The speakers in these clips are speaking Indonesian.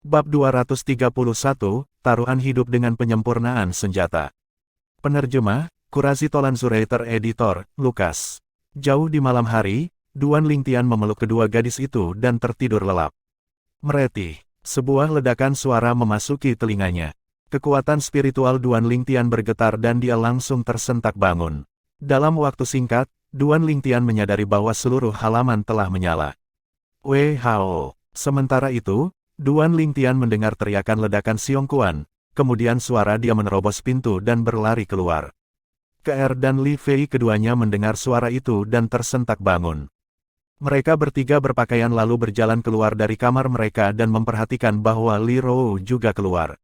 Bab 231, Taruhan Hidup dengan Penyempurnaan Senjata. Penerjemah, Kurasi Tolan Zuraiter Editor, Lukas. Jauh di malam hari, Duan Lingtian memeluk kedua gadis itu dan tertidur lelap. Meretih, sebuah ledakan suara memasuki telinganya. Kekuatan spiritual Duan Lingtian bergetar dan dia langsung tersentak bangun. Dalam waktu singkat, Duan Lingtian menyadari bahwa seluruh halaman telah menyala. Wei Hao. Sementara itu, Duan Lingtian mendengar teriakan ledakan Xiongquan, kemudian suara dia menerobos pintu dan berlari keluar. Ke dan Li Fei keduanya mendengar suara itu dan tersentak bangun. Mereka bertiga berpakaian lalu berjalan keluar dari kamar mereka dan memperhatikan bahwa Li Rou juga keluar.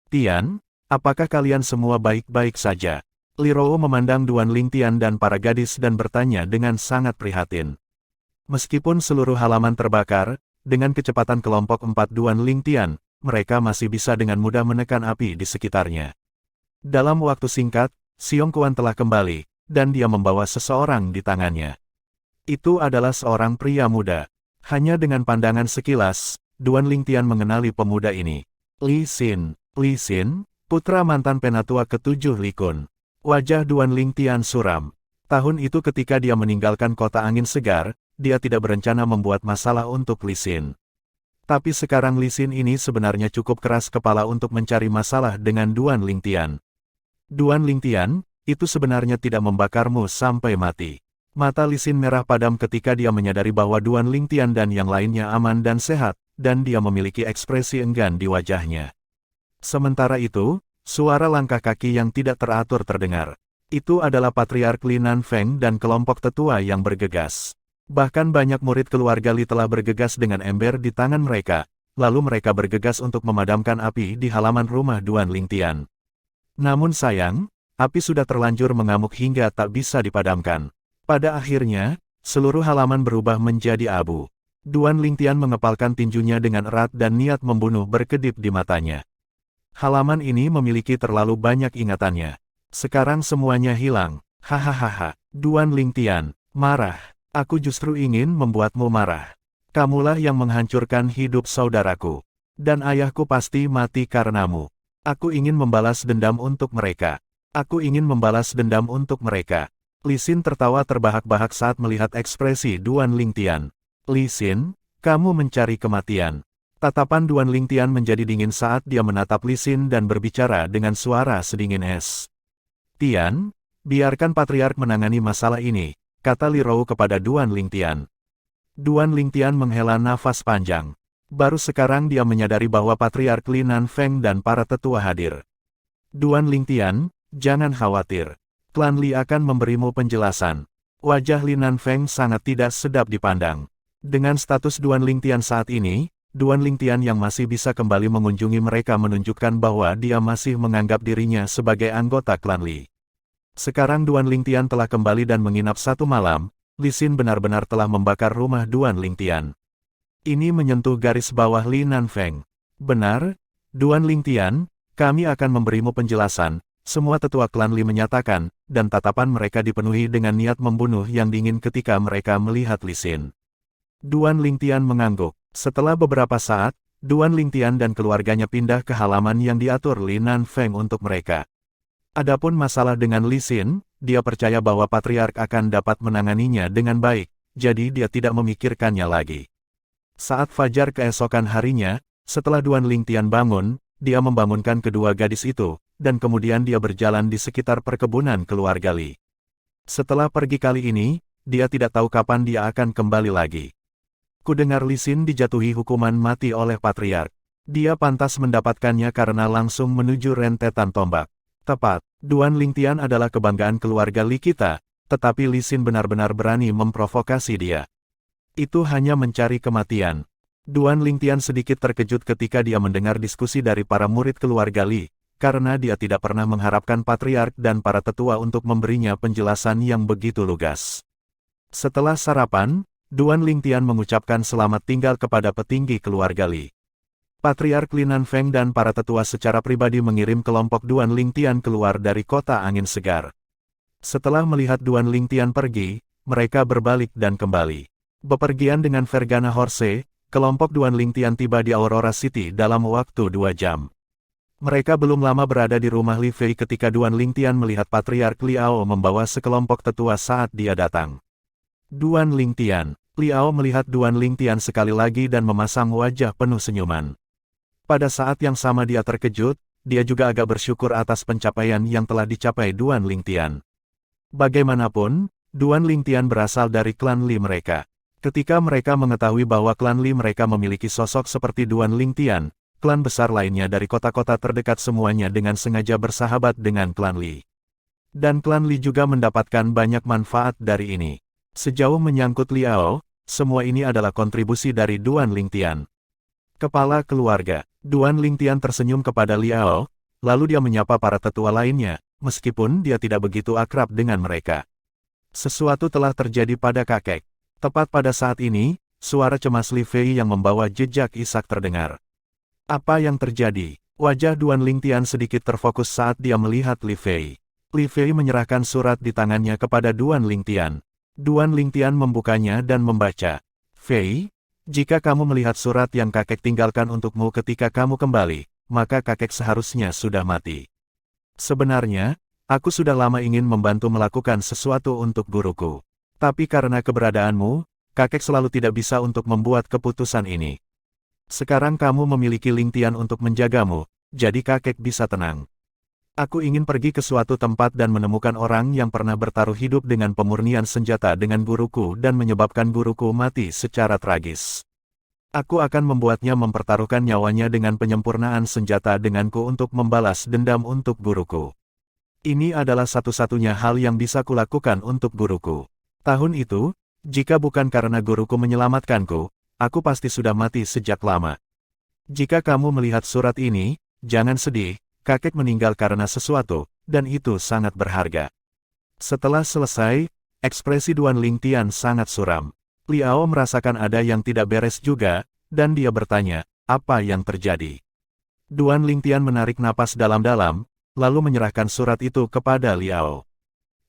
Tian, apakah kalian semua baik-baik saja? Li Rou memandang Duan Lingtian dan para gadis dan bertanya dengan sangat prihatin. Meskipun seluruh halaman terbakar, dengan kecepatan kelompok 4 Duan Lingtian, mereka masih bisa dengan mudah menekan api di sekitarnya. Dalam waktu singkat, Xiongquan telah kembali, dan dia membawa seseorang di tangannya. Itu adalah seorang pria muda. Hanya dengan pandangan sekilas, Duan Lingtian mengenali pemuda ini. Li Xin, putra mantan penatua ke-7 Li Kun. Wajah Duan Lingtian suram. Tahun itu ketika dia meninggalkan kota angin segar, dia tidak berencana membuat masalah untuk Li Xin. Tapi sekarang Li Xin ini sebenarnya cukup keras kepala untuk mencari masalah dengan Duan Lingtian. Duan Lingtian, itu sebenarnya tidak membakarmu sampai mati. Mata Li Xin merah padam ketika dia menyadari bahwa Duan Lingtian dan yang lainnya aman dan sehat, dan dia memiliki ekspresi enggan di wajahnya. Sementara itu, suara langkah kaki yang tidak teratur terdengar. Itu adalah Patriark Li Nanfeng dan kelompok tetua yang bergegas. Bahkan banyak murid keluarga Li telah bergegas dengan ember di tangan mereka, lalu mereka bergegas untuk memadamkan api di halaman rumah Duan Lingtian. Namun sayang, api sudah terlanjur mengamuk hingga tak bisa dipadamkan. Pada akhirnya, seluruh halaman berubah menjadi abu. Duan Lingtian mengepalkan tinjunya dengan erat dan niat membunuh berkedip di matanya. Halaman ini memiliki terlalu banyak ingatannya. Sekarang semuanya hilang. Hahaha. Duan Lingtian, marah. Aku justru ingin membuatmu marah. Kamulah yang menghancurkan hidup saudaraku. Dan ayahku pasti mati karenamu. Aku ingin membalas dendam untuk mereka. Aku ingin membalas dendam untuk mereka. Li Xin tertawa terbahak-bahak saat melihat ekspresi Duan Lingtian. Li Xin, kamu mencari kematian. Tatapan Duan Lingtian menjadi dingin saat dia menatap Li Xin dan berbicara dengan suara sedingin es. Tian, biarkan Patriark menangani masalah ini, kata Li Rou kepada Duan Lingtian. Duan Lingtian menghela nafas panjang. Baru sekarang dia menyadari bahwa Patriark Li Nanfeng dan para tetua hadir. Duan Lingtian, jangan khawatir. Klan Li akan memberimu penjelasan. Wajah Li Nanfeng sangat tidak sedap dipandang. Dengan status Duan Lingtian saat ini, Duan Lingtian yang masih bisa kembali mengunjungi mereka menunjukkan bahwa dia masih menganggap dirinya sebagai anggota klan Li. Sekarang Duan Lingtian telah kembali dan menginap satu malam, Li Xin benar-benar telah membakar rumah Duan Lingtian. Ini menyentuh garis bawah Li Nanfeng. Benar, Duan Lingtian, kami akan memberimu penjelasan, semua tetua klan Li menyatakan, dan tatapan mereka dipenuhi dengan niat membunuh yang dingin ketika mereka melihat Li Xin. Duan Lingtian mengangguk. Setelah beberapa saat, Duan Lingtian dan keluarganya pindah ke halaman yang diatur Li Nanfeng untuk mereka. Adapun masalah dengan Li Xin, dia percaya bahwa Patriark akan dapat menanganinya dengan baik, jadi dia tidak memikirkannya lagi. Saat fajar keesokan harinya, setelah Duan Lingtian bangun, dia membangunkan kedua gadis itu, dan kemudian dia berjalan di sekitar perkebunan keluarga Li. Setelah pergi kali ini, dia tidak tahu kapan dia akan kembali lagi. Kudengar Li Xin dijatuhi hukuman mati oleh Patriark. Dia pantas mendapatkannya karena langsung menuju rentetan tombak. Tepat, Duan Lingtian adalah kebanggaan keluarga Li kita, tetapi Li Xin benar-benar berani memprovokasi dia. Itu hanya mencari kematian. Duan Lingtian sedikit terkejut ketika dia mendengar diskusi dari para murid keluarga Li, karena dia tidak pernah mengharapkan Patriark dan para tetua untuk memberinya penjelasan yang begitu lugas. Setelah sarapan, Duan Lingtian mengucapkan selamat tinggal kepada petinggi keluarga Li. Patriark Li Nanfeng dan para tetua secara pribadi mengirim kelompok Duan Lingtian keluar dari kota angin segar. Setelah melihat Duan Lingtian pergi, mereka berbalik dan kembali. Bepergian dengan Vergana Horse, kelompok Duan Lingtian tiba di Aurora City dalam waktu 2 jam. Mereka belum lama berada di rumah Li Fei ketika Duan Lingtian melihat Patriark Liao membawa sekelompok tetua saat dia datang. Duan Lingtian. Liao melihat Duan Lingtian sekali lagi dan memasang wajah penuh senyuman. Pada saat yang sama dia terkejut, dia juga agak bersyukur atas pencapaian yang telah dicapai Duan Lingtian. Bagaimanapun, Duan Lingtian berasal dari klan Li mereka. Ketika mereka mengetahui bahwa klan Li mereka memiliki sosok seperti Duan Lingtian, klan besar lainnya dari kota-kota terdekat semuanya dengan sengaja bersahabat dengan klan Li. Dan klan Li juga mendapatkan banyak manfaat dari ini. Sejauh menyangkut Liao, semua ini adalah kontribusi dari Duan Lingtian. Kepala keluarga, Duan Lingtian tersenyum kepada Liao, lalu dia menyapa para tetua lainnya, meskipun dia tidak begitu akrab dengan mereka. Sesuatu telah terjadi pada kakek. Tepat pada saat ini, suara cemas Li Fei yang membawa jejak Ishak terdengar. Apa yang terjadi? Wajah Duan Lingtian sedikit terfokus saat dia melihat Li Fei. Li Fei menyerahkan surat di tangannya kepada Duan Lingtian. Duan Lingtian membukanya dan membaca. Fei, jika kamu melihat surat yang kakek tinggalkan untukmu ketika kamu kembali, maka kakek seharusnya sudah mati. Sebenarnya, aku sudah lama ingin membantu melakukan sesuatu untuk guruku. Tapi karena keberadaanmu, kakek selalu tidak bisa untuk membuat keputusan ini. Sekarang kamu memiliki Lingtian untuk menjagamu, jadi kakek bisa tenang. Aku ingin pergi ke suatu tempat dan menemukan orang yang pernah bertaruh hidup dengan pemurnian senjata dengan guruku dan menyebabkan guruku mati secara tragis. Aku akan membuatnya mempertaruhkan nyawanya dengan penyempurnaan senjata denganku untuk membalas dendam untuk guruku. Ini adalah satu-satunya hal yang bisa kulakukan untuk guruku. Tahun itu, jika bukan karena guruku menyelamatkanku, aku pasti sudah mati sejak lama. Jika kamu melihat surat ini, jangan sedih, kakek meninggal karena sesuatu, dan itu sangat berharga. Setelah selesai, ekspresi Duan Lingtian sangat suram. Liao merasakan ada yang tidak beres juga, dan dia bertanya, apa yang terjadi? Duan Lingtian menarik napas dalam-dalam, lalu menyerahkan surat itu kepada Liao.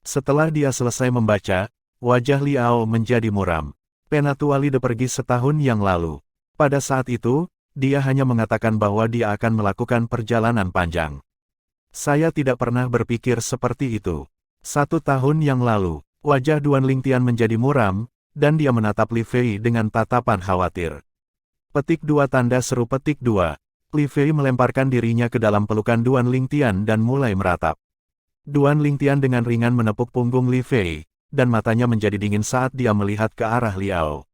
Setelah dia selesai membaca, wajah Liao menjadi muram. Penatua Li pergi setahun yang lalu. Pada saat itu, dia hanya mengatakan bahwa dia akan melakukan perjalanan panjang. Saya tidak pernah berpikir seperti itu. 1 tahun yang lalu, wajah Duan Lingtian menjadi muram, dan dia menatap Li Fei dengan tatapan khawatir. Petik 2 tanda seru petik 2. Li Fei melemparkan dirinya ke dalam pelukan Duan Lingtian dan mulai meratap. Duan Lingtian dengan ringan menepuk punggung Li Fei, dan matanya menjadi dingin saat dia melihat ke arah Liao.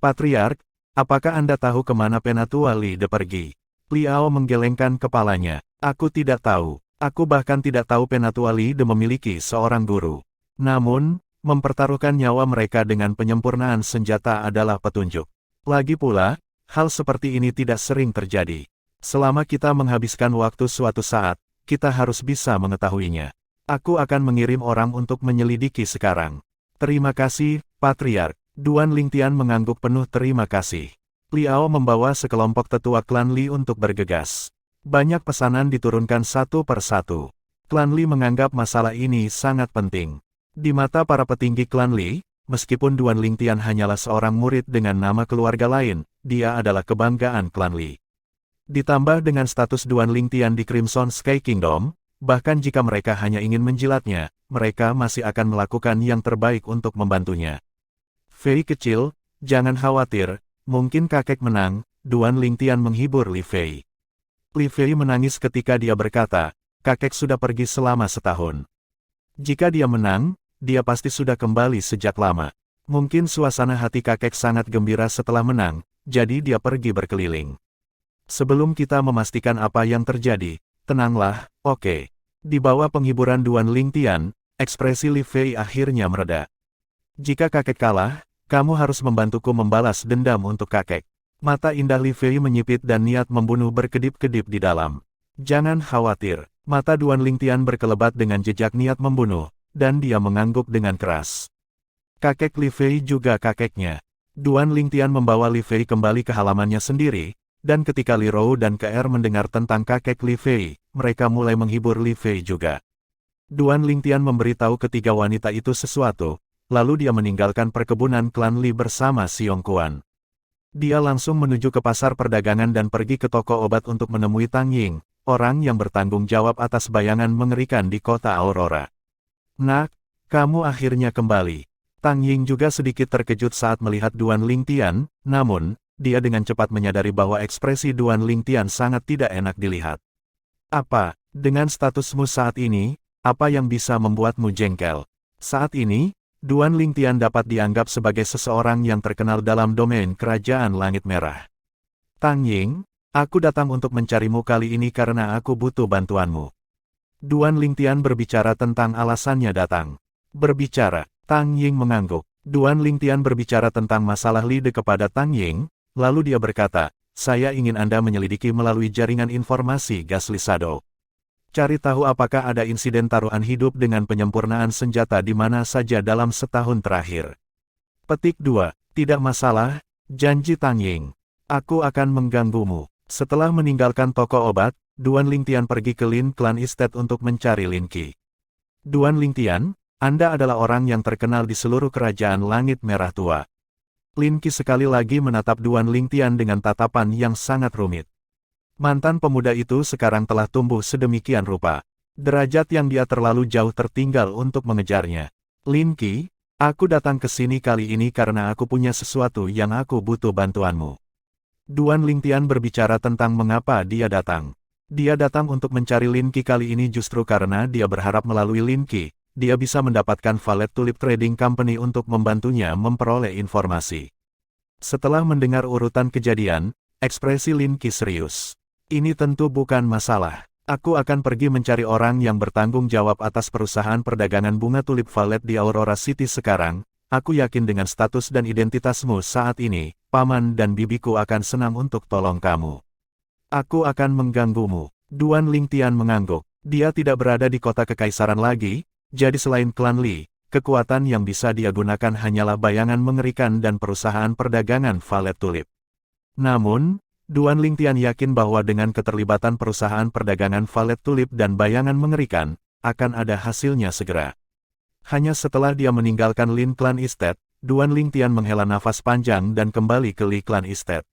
Patriark, apakah Anda tahu kemana Penatua Li pergi? Liao menggelengkan kepalanya. Aku tidak tahu. Aku bahkan tidak tahu Penatua Li memiliki seorang guru. Namun, mempertaruhkan nyawa mereka dengan penyempurnaan senjata adalah petunjuk. Lagi pula, hal seperti ini tidak sering terjadi. Selama kita menghabiskan waktu suatu saat, kita harus bisa mengetahuinya. Aku akan mengirim orang untuk menyelidiki sekarang. Terima kasih, Patriark. Duan Lingtian mengangguk penuh terima kasih. Liao membawa sekelompok tetua klan Li untuk bergegas. Banyak pesanan diturunkan satu per satu. Klan Li menganggap masalah ini sangat penting. Di mata para petinggi klan Li, meskipun Duan Lingtian hanyalah seorang murid dengan nama keluarga lain, dia adalah kebanggaan klan Li. Ditambah dengan status Duan Lingtian di Crimson Sky Kingdom, bahkan jika mereka hanya ingin menjilatnya, mereka masih akan melakukan yang terbaik untuk membantunya. Fei kecil, jangan khawatir, mungkin kakek menang, Duan Lingtian menghibur Li Fei. Li Fei menangis ketika dia berkata, kakek sudah pergi selama setahun. Jika dia menang, dia pasti sudah kembali sejak lama. Mungkin suasana hati kakek sangat gembira setelah menang, jadi dia pergi berkeliling. Sebelum kita memastikan apa yang terjadi, tenanglah, oke. Di bawah penghiburan Duan Lingtian, ekspresi Li Fei akhirnya mereda. Jika kakek kalah, kamu harus membantuku membalas dendam untuk kakek. Mata indah Li Fei menyipit dan niat membunuh berkedip-kedip di dalam. Jangan khawatir, mata Duan Lingtian berkelebat dengan jejak niat membunuh, dan dia mengangguk dengan keras. Kakek Li Fei juga kakeknya. Duan Lingtian membawa Li Fei kembali ke halamannya sendiri, dan ketika Li Rou dan Ke-Er mendengar tentang kakek Li Fei, mereka mulai menghibur Li Fei juga. Duan Lingtian memberitahu ketiga wanita itu sesuatu, lalu dia meninggalkan perkebunan klan Li bersama Xiong Quan. Dia langsung menuju ke pasar perdagangan dan pergi ke toko obat untuk menemui Tang Ying, orang yang bertanggung jawab atas bayangan mengerikan di kota Aurora. Nak, kamu akhirnya kembali. Tang Ying juga sedikit terkejut saat melihat Duan Lingtian, namun, dia dengan cepat menyadari bahwa ekspresi Duan Lingtian sangat tidak enak dilihat. Apa, dengan statusmu saat ini, apa yang bisa membuatmu jengkel? Saat ini, Duan Lingtian dapat dianggap sebagai seseorang yang terkenal dalam domain Kerajaan Langit Merah. Tang Ying, aku datang untuk mencarimu kali ini karena aku butuh bantuanmu. Duan Lingtian berbicara tentang alasannya datang. Berbicara, Tang Ying mengangguk. Duan Lingtian berbicara tentang masalah Lide kepada Tang Ying, lalu dia berkata, saya ingin Anda menyelidiki melalui jaringan informasi Gasly Shadow. Cari tahu apakah ada insiden taruhan hidup dengan penyempurnaan senjata di mana saja dalam setahun terakhir. Petik 2. Tidak masalah, janji Tang Ying. Aku akan mengganggumu. Setelah meninggalkan toko obat, Duan Lingtian pergi ke Lin Clan Estate untuk mencari Lin Qi. Duan Lingtian, Anda adalah orang yang terkenal di seluruh kerajaan Langit Merah Tua. Lin Qi sekali lagi menatap Duan Lingtian dengan tatapan yang sangat rumit. Mantan pemuda itu sekarang telah tumbuh sedemikian rupa. Derajat yang dia terlalu jauh tertinggal untuk mengejarnya. Lin Qi, aku datang ke sini kali ini karena aku punya sesuatu yang aku butuh bantuanmu. Duan Lingtian berbicara tentang mengapa dia datang. Dia datang untuk mencari Lin Qi kali ini justru karena dia berharap melalui Lin Qi, dia bisa mendapatkan Valet Tulip Trading Company untuk membantunya memperoleh informasi. Setelah mendengar urutan kejadian, ekspresi Lin Qi serius. Ini tentu bukan masalah. Aku akan pergi mencari orang yang bertanggung jawab atas perusahaan perdagangan bunga tulip Valet di Aurora City sekarang. Aku yakin dengan status dan identitasmu saat ini, paman dan bibiku akan senang untuk tolong kamu. Aku akan mengganggumu. Duan Lingtian mengangguk. Dia tidak berada di kota kekaisaran lagi, jadi selain klan Li, kekuatan yang bisa dia gunakan hanyalah bayangan mengerikan dan perusahaan perdagangan Valet Tulip. Namun, Duan Lingtian yakin bahwa dengan keterlibatan perusahaan perdagangan Valet Tulip dan bayangan mengerikan, akan ada hasilnya segera. Hanya setelah dia meninggalkan Lin Clan Estate, Duan Lingtian menghela nafas panjang dan kembali ke Li Clan Estate.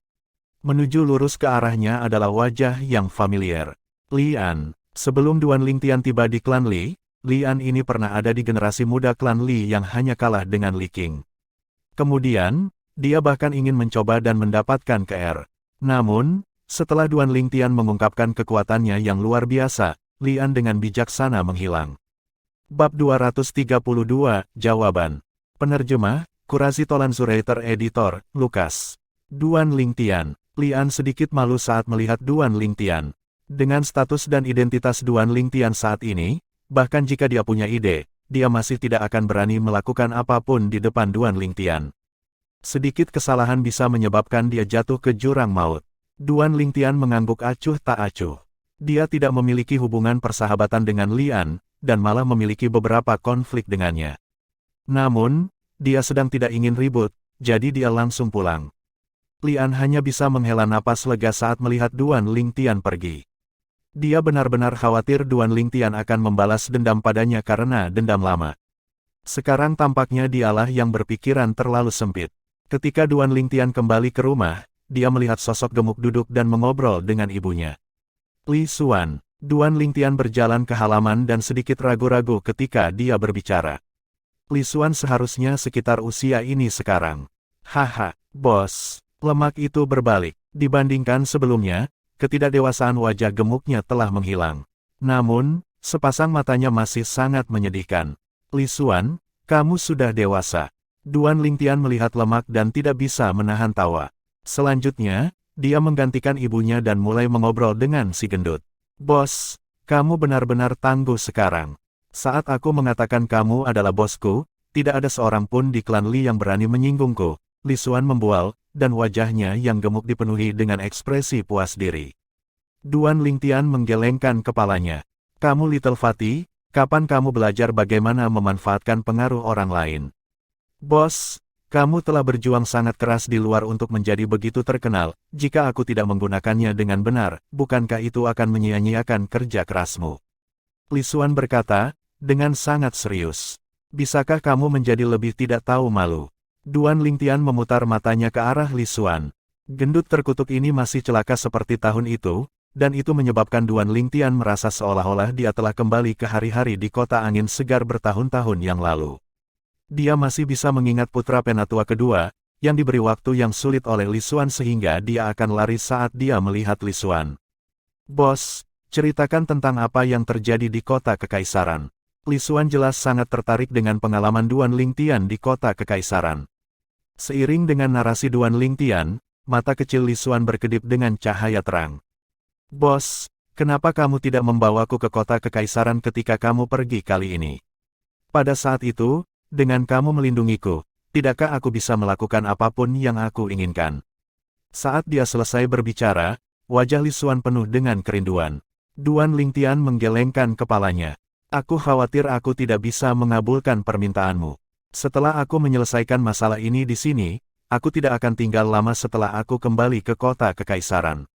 Menuju lurus ke arahnya adalah wajah yang familiar. Lian. Sebelum Duan Lingtian tiba di klan Li, Lian ini pernah ada di generasi muda klan Li yang hanya kalah dengan Li Qing. Kemudian, dia bahkan ingin mencoba dan mendapatkan KR. Namun, setelah Duan Lingtian mengungkapkan kekuatannya yang luar biasa, Lian dengan bijaksana menghilang. Bab 232, Jawaban. Penerjemah, Kurasi Tolan Zuraiter Editor, Lukas. Duan Lingtian. Lian sedikit malu saat melihat Duan Lingtian. Dengan status dan identitas Duan Lingtian saat ini, bahkan jika dia punya ide, dia masih tidak akan berani melakukan apapun di depan Duan Lingtian. Sedikit kesalahan bisa menyebabkan dia jatuh ke jurang maut. Duan Lingtian mengangguk acuh tak acuh. Dia tidak memiliki hubungan persahabatan dengan Lian, dan malah memiliki beberapa konflik dengannya. Namun, dia sedang tidak ingin ribut, jadi dia langsung pulang. Lian hanya bisa menghela napas lega saat melihat Duan Lingtian pergi. Dia benar-benar khawatir Duan Lingtian akan membalas dendam padanya karena dendam lama. Sekarang tampaknya dialah yang berpikiran terlalu sempit. Ketika Duan Lingtian kembali ke rumah, dia melihat sosok gemuk duduk dan mengobrol dengan ibunya. Li Xuan. Duan Lingtian berjalan ke halaman dan sedikit ragu-ragu ketika dia berbicara. Li Xuan seharusnya sekitar usia ini sekarang. Haha, bos. Lemak itu berbalik. Dibandingkan sebelumnya, ketidakdewasaan wajah gemuknya telah menghilang. Namun, sepasang matanya masih sangat menyedihkan. Li Xuan, kamu sudah dewasa. Duan Lingtian melihat lemak dan tidak bisa menahan tawa. Selanjutnya, dia menggantikan ibunya dan mulai mengobrol dengan si gendut. Bos, kamu benar-benar tangguh sekarang. Saat aku mengatakan kamu adalah bosku, tidak ada seorang pun di klan Li yang berani menyinggungku. Li Xuan membual, dan wajahnya yang gemuk dipenuhi dengan ekspresi puas diri. Duan Lingtian menggelengkan kepalanya. Kamu Little Fatty, kapan kamu belajar bagaimana memanfaatkan pengaruh orang lain? Bos, kamu telah berjuang sangat keras di luar untuk menjadi begitu terkenal. Jika aku tidak menggunakannya dengan benar, bukankah itu akan menyia-nyiakan kerja kerasmu? Li Xuan berkata, dengan sangat serius. Bisakah kamu menjadi lebih tidak tahu malu? Duan Lingtian memutar matanya ke arah Li Xuan. Gendut terkutuk ini masih celaka seperti tahun itu, dan itu menyebabkan Duan Lingtian merasa seolah-olah dia telah kembali ke hari-hari di kota angin segar bertahun-tahun yang lalu. Dia masih bisa mengingat putra penatua kedua, yang diberi waktu yang sulit oleh Li Xuan sehingga dia akan lari saat dia melihat Li Xuan. "Bos, ceritakan tentang apa yang terjadi di kota kekaisaran." Li Xuan jelas sangat tertarik dengan pengalaman Duan Lingtian di kota kekaisaran. Seiring dengan narasi Duan Lingtian, mata kecil Li Xuan berkedip dengan cahaya terang. "Bos, kenapa kamu tidak membawaku ke kota kekaisaran ketika kamu pergi kali ini? Pada saat itu, dengan kamu melindungiku, tidakkah aku bisa melakukan apapun yang aku inginkan?" Saat dia selesai berbicara, wajah Li Xuan penuh dengan kerinduan. Duan Lingtian menggelengkan kepalanya. "Aku khawatir aku tidak bisa mengabulkan permintaanmu. Setelah aku menyelesaikan masalah ini di sini, aku tidak akan tinggal lama setelah aku kembali ke kota kekaisaran."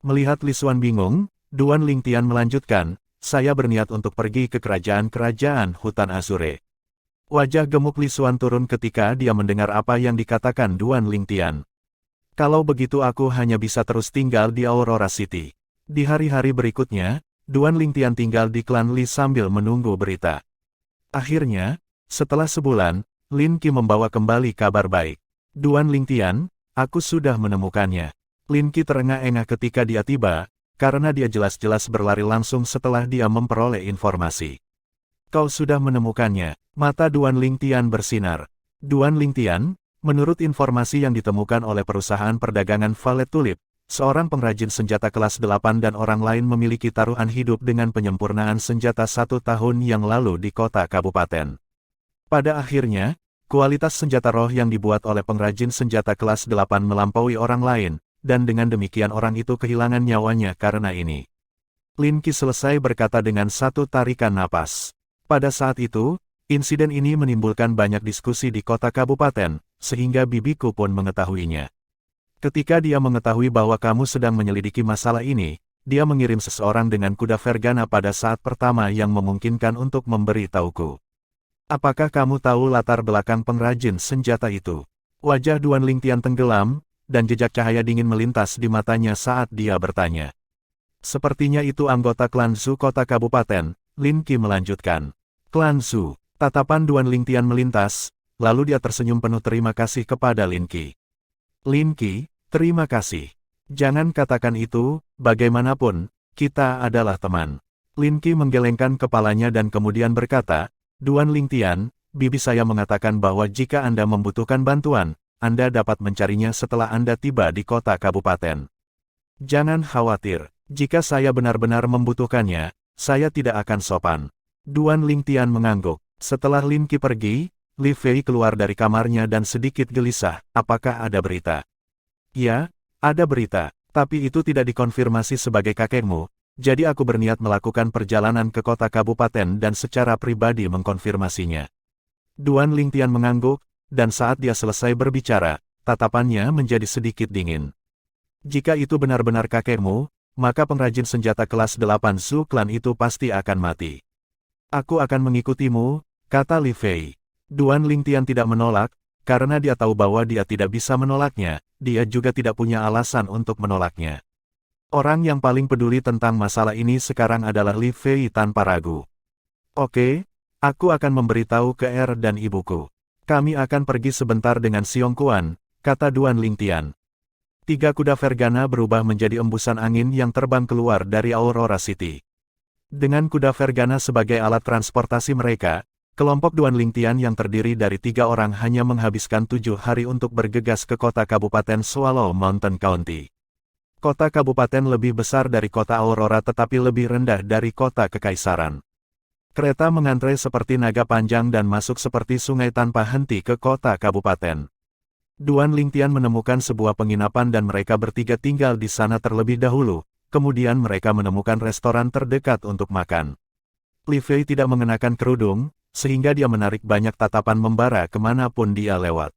Melihat Li Xuan bingung, Duan Lingtian melanjutkan, "Saya berniat untuk pergi ke kerajaan-kerajaan hutan Azure." Wajah gemuk Li Xuan turun ketika dia mendengar apa yang dikatakan Duan Lingtian. "Kalau begitu aku hanya bisa terus tinggal di Aurora City." Di hari-hari berikutnya, Duan Lingtian tinggal di klan Li sambil menunggu berita. Akhirnya, setelah sebulan, Lin Qi membawa kembali kabar baik. "Duan Lingtian, aku sudah menemukannya." Lin Qi terengah-engah ketika dia tiba, karena dia jelas-jelas berlari langsung setelah dia memperoleh informasi. "Kau sudah menemukannya?" Mata Duan Lingtian bersinar. "Duan Lingtian, menurut informasi yang ditemukan oleh perusahaan perdagangan Valet Tulip, seorang pengrajin senjata kelas 8 dan orang lain memiliki taruhan hidup dengan penyempurnaan senjata 1 tahun yang lalu di kota kabupaten. Pada akhirnya, kualitas senjata roh yang dibuat oleh pengrajin senjata kelas 8 melampaui orang lain, dan dengan demikian orang itu kehilangan nyawanya karena ini." Lin Qi selesai berkata dengan satu tarikan napas. Pada saat itu, insiden ini menimbulkan banyak diskusi di kota kabupaten, sehingga bibiku pun mengetahuinya. Ketika dia mengetahui bahwa kamu sedang menyelidiki masalah ini, dia mengirim seseorang dengan kuda Vergana pada saat pertama yang memungkinkan untuk memberi tahuku. Apakah kamu tahu latar belakang pengrajin senjata itu? Wajah Duan Lingtian tenggelam, dan jejak cahaya dingin melintas di matanya saat dia bertanya. "Sepertinya itu anggota klan Zhu kota kabupaten," Lin Qi melanjutkan. "Klan Zhu." Tatapan Duan Lingtian melintas, lalu dia tersenyum penuh terima kasih kepada Lin Qi. "Lin Qi, terima kasih. Jangan katakan itu, bagaimanapun, kita adalah teman." Lin Qi menggelengkan kepalanya dan kemudian berkata, "Duan Lingtian, bibi saya mengatakan bahwa jika Anda membutuhkan bantuan, Anda dapat mencarinya setelah Anda tiba di kota kabupaten. Jangan khawatir, jika saya benar-benar membutuhkannya, saya tidak akan sopan." Duan Lingtian mengangguk. Setelah Lin Qi pergi, Li Fei keluar dari kamarnya dan sedikit gelisah. "Apakah ada berita?" "Ya, ada berita, tapi itu tidak dikonfirmasi sebagai kakekmu, jadi aku berniat melakukan perjalanan ke kota kabupaten dan secara pribadi mengkonfirmasinya." Duan Lingtian mengangguk, dan saat dia selesai berbicara, tatapannya menjadi sedikit dingin. "Jika itu benar-benar kakekmu, maka pengrajin senjata kelas 8 Zhu klan itu pasti akan mati." "Aku akan mengikutimu," kata Li Fei. Duan Lingtian tidak menolak, karena dia tahu bahwa dia tidak bisa menolaknya, dia juga tidak punya alasan untuk menolaknya. Orang yang paling peduli tentang masalah ini sekarang adalah Li Fei tanpa ragu. "Oke, aku akan memberitahu ke Er dan ibuku. Kami akan pergi sebentar dengan Xiong Kuan," kata Duan Lingtian. 3 kuda Vergana berubah menjadi embusan angin yang terbang keluar dari Aurora City. Dengan kuda Vergana sebagai alat transportasi mereka, kelompok Duan Lingtian yang terdiri dari 3 orang hanya menghabiskan 7 hari untuk bergegas ke kota kabupaten Swallow Mountain County. Kota kabupaten lebih besar dari kota Aurora tetapi lebih rendah dari kota kekaisaran. Kereta mengantre seperti naga panjang dan masuk seperti sungai tanpa henti ke kota kabupaten. Duan Lingtian menemukan sebuah penginapan dan mereka bertiga tinggal di sana terlebih dahulu, kemudian mereka menemukan restoran terdekat untuk makan. Li Fei tidak mengenakan kerudung, sehingga dia menarik banyak tatapan membara kemanapun dia lewat.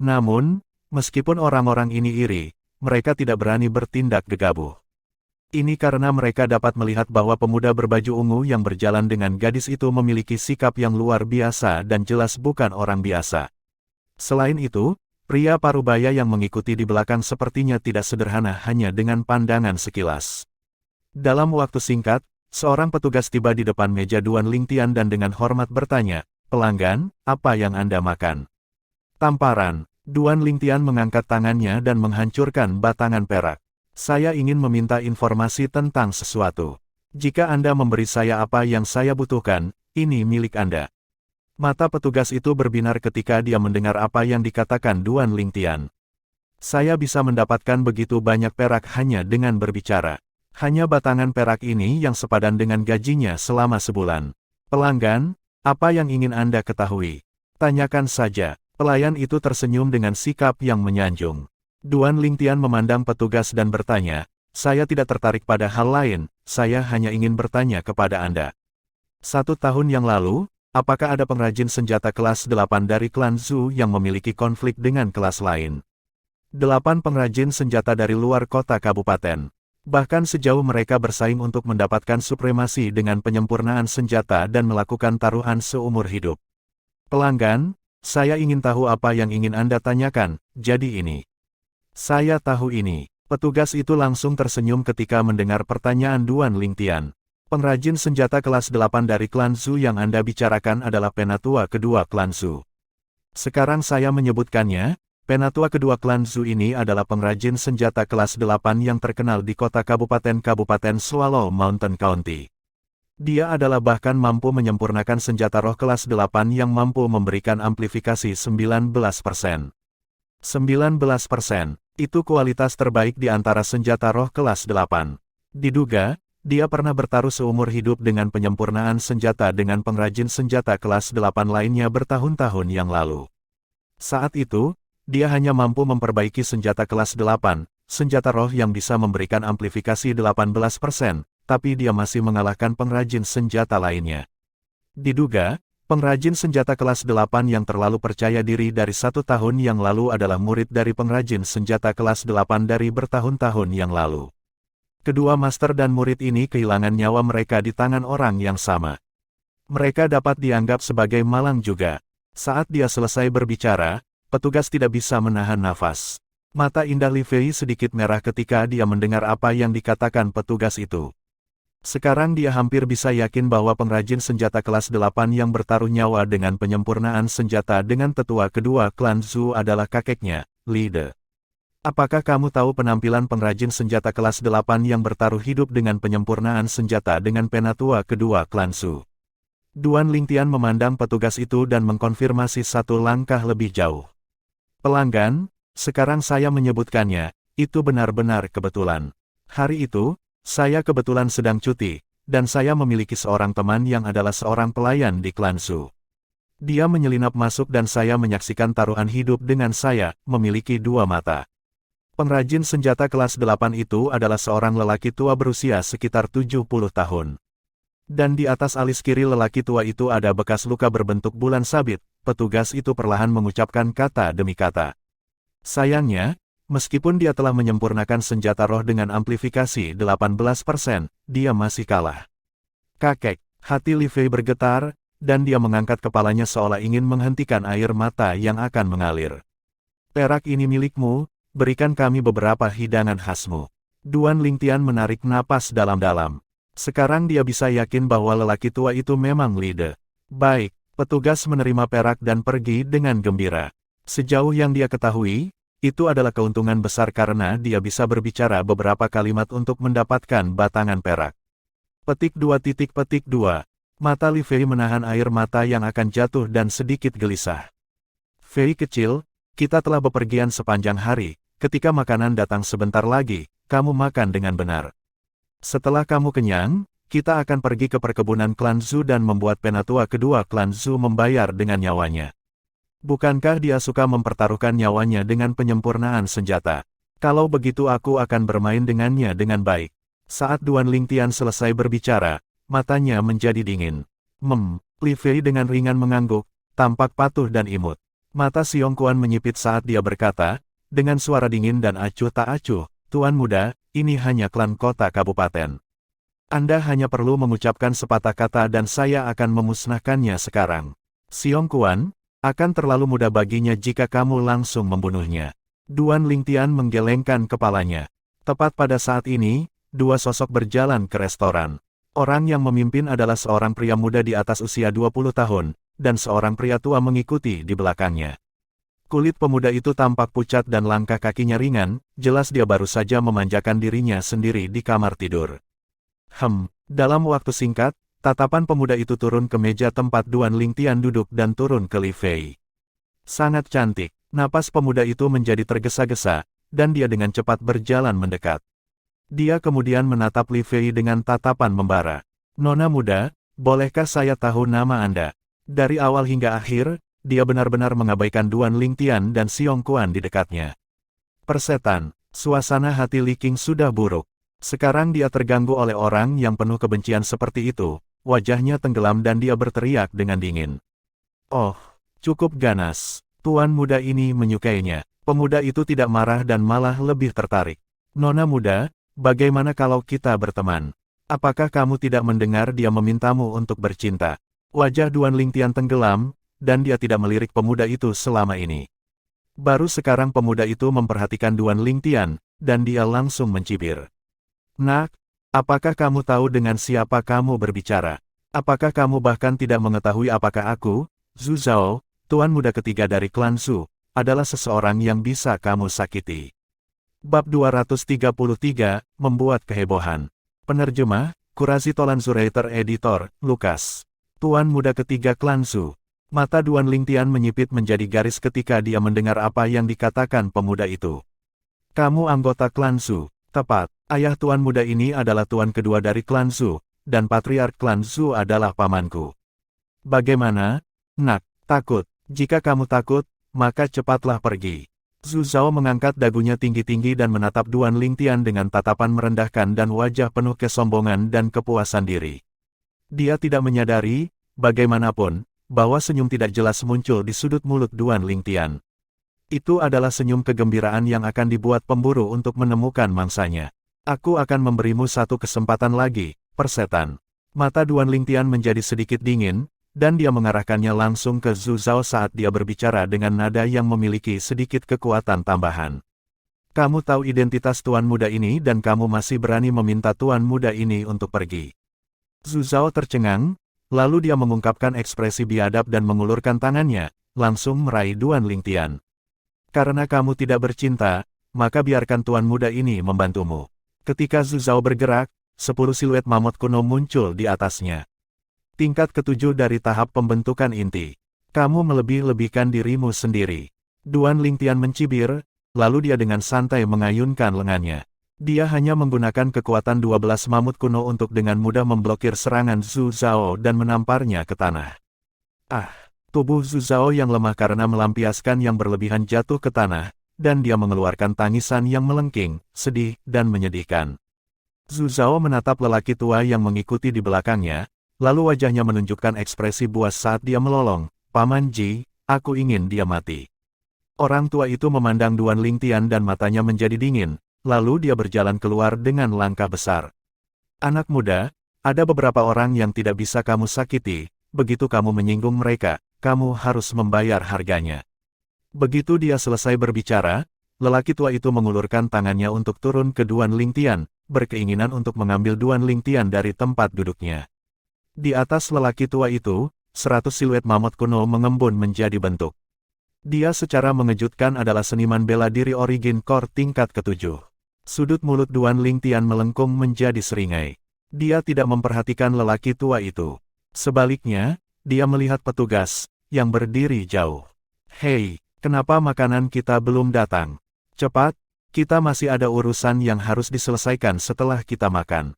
Namun, meskipun orang-orang ini iri, mereka tidak berani bertindak gegabah. Ini karena mereka dapat melihat bahwa pemuda berbaju ungu yang berjalan dengan gadis itu memiliki sikap yang luar biasa dan jelas bukan orang biasa. Selain itu, Pria parubaya yang mengikuti di belakang sepertinya tidak sederhana hanya dengan pandangan sekilas. Dalam waktu singkat, seorang petugas tiba di depan meja Duan Lingtian dan dengan hormat bertanya, "Pelanggan, apa yang Anda makan?" Tamparan, Duan Lingtian mengangkat tangannya dan menghancurkan batangan perak. "Saya ingin meminta informasi tentang sesuatu. Jika Anda memberi saya apa yang saya butuhkan, ini milik Anda." Mata petugas itu berbinar ketika dia mendengar apa yang dikatakan Duan Lingtian. "Saya bisa mendapatkan begitu banyak perak hanya dengan berbicara. Hanya batangan perak ini yang sepadan dengan gajinya selama sebulan. Pelanggan, apa yang ingin Anda ketahui? Tanyakan saja." Pelayan itu tersenyum dengan sikap yang menyanjung. Duan Lingtian memandang petugas dan bertanya, "Saya tidak tertarik pada hal lain, saya hanya ingin bertanya kepada Anda. 1 tahun yang lalu, apakah ada pengrajin senjata kelas 8 dari klan Zhu yang memiliki konflik dengan kelas lain? 8 pengrajin senjata dari luar kota kabupaten. Bahkan sejauh mereka bersaing untuk mendapatkan supremasi dengan penyempurnaan senjata dan melakukan taruhan seumur hidup. Pelanggan, saya ingin tahu apa yang ingin Anda tanyakan, jadi ini." "Saya tahu ini." Petugas itu langsung tersenyum ketika mendengar pertanyaan Duan Lingtian. "Pengrajin senjata kelas 8 dari klan Zhu yang Anda bicarakan adalah penatua kedua klan Zhu. Sekarang saya menyebutkannya, penatua kedua klan Zhu ini adalah pengrajin senjata kelas 8 yang terkenal di kota Kabupaten Swallow Mountain County. Dia adalah bahkan mampu menyempurnakan senjata roh kelas 8 yang mampu memberikan amplifikasi 19%. 19%, itu kualitas terbaik di antara senjata roh kelas 8. Diduga, dia pernah bertaruh seumur hidup dengan penyempurnaan senjata dengan pengrajin senjata kelas 8 lainnya bertahun-tahun yang lalu. Saat itu, dia hanya mampu memperbaiki senjata kelas 8, senjata roh yang bisa memberikan amplifikasi 18%, tapi dia masih mengalahkan pengrajin senjata lainnya. Diduga, pengrajin senjata kelas 8 yang terlalu percaya diri dari 1 tahun yang lalu adalah murid dari pengrajin senjata kelas 8 dari bertahun-tahun yang lalu. Kedua master dan murid ini kehilangan nyawa mereka di tangan orang yang sama. Mereka dapat dianggap sebagai malang juga. Saat dia selesai berbicara, petugas tidak bisa menahan nafas. Mata indah Li Fei sedikit merah ketika dia mendengar apa yang dikatakan petugas itu. Sekarang dia hampir bisa yakin bahwa pengrajin senjata kelas 8 yang bertaruh nyawa dengan penyempurnaan senjata dengan tetua kedua klan Zhu adalah kakeknya, Li De. "Apakah kamu tahu penampilan pengrajin senjata kelas 8 yang bertaruh hidup dengan penyempurnaan senjata dengan penatua kedua klan Zhu?" Duan Lingtian memandang petugas itu dan mengkonfirmasi 1 langkah lebih jauh. "Pelanggan, sekarang saya menyebutkannya, itu benar-benar kebetulan. Hari itu, saya kebetulan sedang cuti, dan saya memiliki seorang teman yang adalah seorang pelayan di klan Zhu. Dia menyelinap masuk dan saya menyaksikan taruhan hidup dengan saya, memiliki 2 mata. Pengrajin senjata kelas 8 itu adalah seorang lelaki tua berusia sekitar 70 tahun. Dan di atas alis kiri lelaki tua itu ada bekas luka berbentuk bulan sabit." Petugas itu perlahan mengucapkan kata demi kata. "Sayangnya, meskipun dia telah menyempurnakan senjata roh dengan amplifikasi 18%, dia masih kalah." "Kakek," hati Li Fei bergetar, dan dia mengangkat kepalanya seolah ingin menghentikan air mata yang akan mengalir. "Perak ini milikmu, berikan kami beberapa hidangan khasmu." Duan Lingtian menarik napas dalam-dalam. Sekarang dia bisa yakin bahwa lelaki tua itu memang Li De. "Baik." Petugas menerima perak dan pergi dengan gembira. Sejauh yang dia ketahui, itu adalah keuntungan besar karena dia bisa berbicara beberapa kalimat untuk mendapatkan batangan perak. Petik 2. Mata Li Fei menahan air mata yang akan jatuh dan sedikit gelisah. "Fei kecil, kita telah bepergian sepanjang hari, ketika makanan datang sebentar lagi, kamu makan dengan benar. Setelah kamu kenyang, kita akan pergi ke perkebunan klan Zhu dan membuat penatua kedua klan Zhu membayar dengan nyawanya. Bukankah dia suka mempertaruhkan nyawanya dengan penyempurnaan senjata? Kalau begitu aku akan bermain dengannya dengan baik." Saat Duan Lingtian selesai berbicara, matanya menjadi dingin. Li Fei dengan ringan mengangguk, tampak patuh dan imut. Mata Xiong Kuan menyipit saat dia berkata, dengan suara dingin dan acuh tak acuh, "Tuan muda, ini hanya klan kota kabupaten. Anda hanya perlu mengucapkan sepatah kata dan saya akan memusnahkannya sekarang." "Xiong Kuan, Akan terlalu mudah baginya jika kamu langsung membunuhnya. Duan Lingtian menggelengkan kepalanya. Tepat pada saat ini, dua sosok berjalan ke restoran. Orang yang memimpin adalah seorang pria muda di atas usia 20 tahun, dan seorang pria tua mengikuti di belakangnya. Kulit pemuda itu tampak pucat dan langkah kakinya ringan, jelas dia baru saja memanjakan dirinya sendiri di kamar tidur. Dalam waktu singkat, tatapan pemuda itu turun ke meja tempat Duan Lingtian duduk dan turun ke Li Fei. Sangat cantik, napas pemuda itu menjadi tergesa-gesa, dan dia dengan cepat berjalan mendekat. Dia kemudian menatap Li Fei dengan tatapan membara. Nona muda, bolehkah saya tahu nama Anda? Dari awal hingga akhir, dia benar-benar mengabaikan Duan Lingtian dan Xiong Kuan di dekatnya. Persetan, suasana hati Li Qing sudah buruk. Sekarang dia terganggu oleh orang yang penuh kebencian seperti itu, wajahnya tenggelam dan dia berteriak dengan dingin. Oh, cukup ganas. Tuan muda ini menyukainya. Pemuda itu tidak marah dan malah lebih tertarik. Nona muda, bagaimana kalau kita berteman? Apakah kamu tidak mendengar dia memintamu untuk bercinta? Wajah Duan Lingtian tenggelam, dan dia tidak melirik pemuda itu selama ini. Baru sekarang pemuda itu memperhatikan Duan Lingtian, dan dia langsung mencibir. Nak, apakah kamu tahu dengan siapa kamu berbicara? Apakah kamu bahkan tidak mengetahui apakah aku, Zhu Zhao, tuan muda ketiga dari klan Zhu, adalah seseorang yang bisa kamu sakiti? Bab 233, Membuat Kehebohan. Penerjemah, Kurasi Tolan Zuraiter Editor, Lukas. Tuan muda ketiga klan Zhu. Mata Duan Lingtian menyipit menjadi garis ketika dia mendengar apa yang dikatakan pemuda itu. Kamu anggota klan Zhu. Tepat, ayah tuan muda ini adalah tuan kedua dari klan Zhu, dan patriark klan Zhu adalah pamanku. Bagaimana? Nak, takut. Jika kamu takut, maka cepatlah pergi. Zhu Zhao mengangkat dagunya tinggi-tinggi dan menatap Duan Lingtian dengan tatapan merendahkan dan wajah penuh kesombongan dan kepuasan diri. Dia tidak menyadari, bagaimanapun, bahwa senyum tidak jelas muncul di sudut mulut Duan Lingtian. Itu adalah senyum kegembiraan yang akan dibuat pemburu untuk menemukan mangsanya. Aku akan memberimu satu kesempatan lagi, persetan. Mata Duan Lingtian menjadi sedikit dingin, dan dia mengarahkannya langsung ke Zhu Zhao saat dia berbicara dengan nada yang memiliki sedikit kekuatan tambahan. Kamu tahu identitas tuan muda ini dan kamu masih berani meminta tuan muda ini untuk pergi. Zhu Zhao tercengang, lalu dia mengungkapkan ekspresi biadab dan mengulurkan tangannya, langsung meraih Duan Lingtian. Karena kamu tidak bercinta, maka biarkan tuan muda ini membantumu. Ketika Zhu Zhao bergerak, 10 siluet mamut kuno muncul di atasnya. Tingkat ketujuh dari tahap pembentukan inti. Kamu melebih-lebihkan dirimu sendiri. Duan Lingtian mencibir, lalu dia dengan santai mengayunkan lengannya. Dia hanya menggunakan kekuatan 12 mamut kuno untuk dengan mudah memblokir serangan Zhu Zhao dan menamparnya ke tanah. Tubuh Zhu Zhao yang lemah karena melampiaskan yang berlebihan jatuh ke tanah, dan dia mengeluarkan tangisan yang melengking, sedih, dan menyedihkan. Zhu Zhao menatap lelaki tua yang mengikuti di belakangnya, lalu wajahnya menunjukkan ekspresi buas saat dia melolong, Paman Ji, aku ingin dia mati. Orang tua itu memandang Duan Lingtian dan matanya menjadi dingin, lalu dia berjalan keluar dengan langkah besar. Anak muda, ada beberapa orang yang tidak bisa kamu sakiti, begitu kamu menyinggung mereka, kamu harus membayar harganya. Begitu dia selesai berbicara, lelaki tua itu mengulurkan tangannya untuk turun ke Duan Lingtian, berkeinginan untuk mengambil Duan Lingtian dari tempat duduknya. Di atas lelaki tua itu, 100 siluet mamut kuno mengembun menjadi bentuk. Dia secara mengejutkan adalah seniman bela diri origin core tingkat ketujuh. Sudut mulut Duan Lingtian melengkung menjadi seringai. Dia tidak memperhatikan lelaki tua itu. Sebaliknya, dia melihat petugas yang berdiri jauh. Hei, kenapa makanan kita belum datang? Cepat, kita masih ada urusan yang harus diselesaikan setelah kita makan.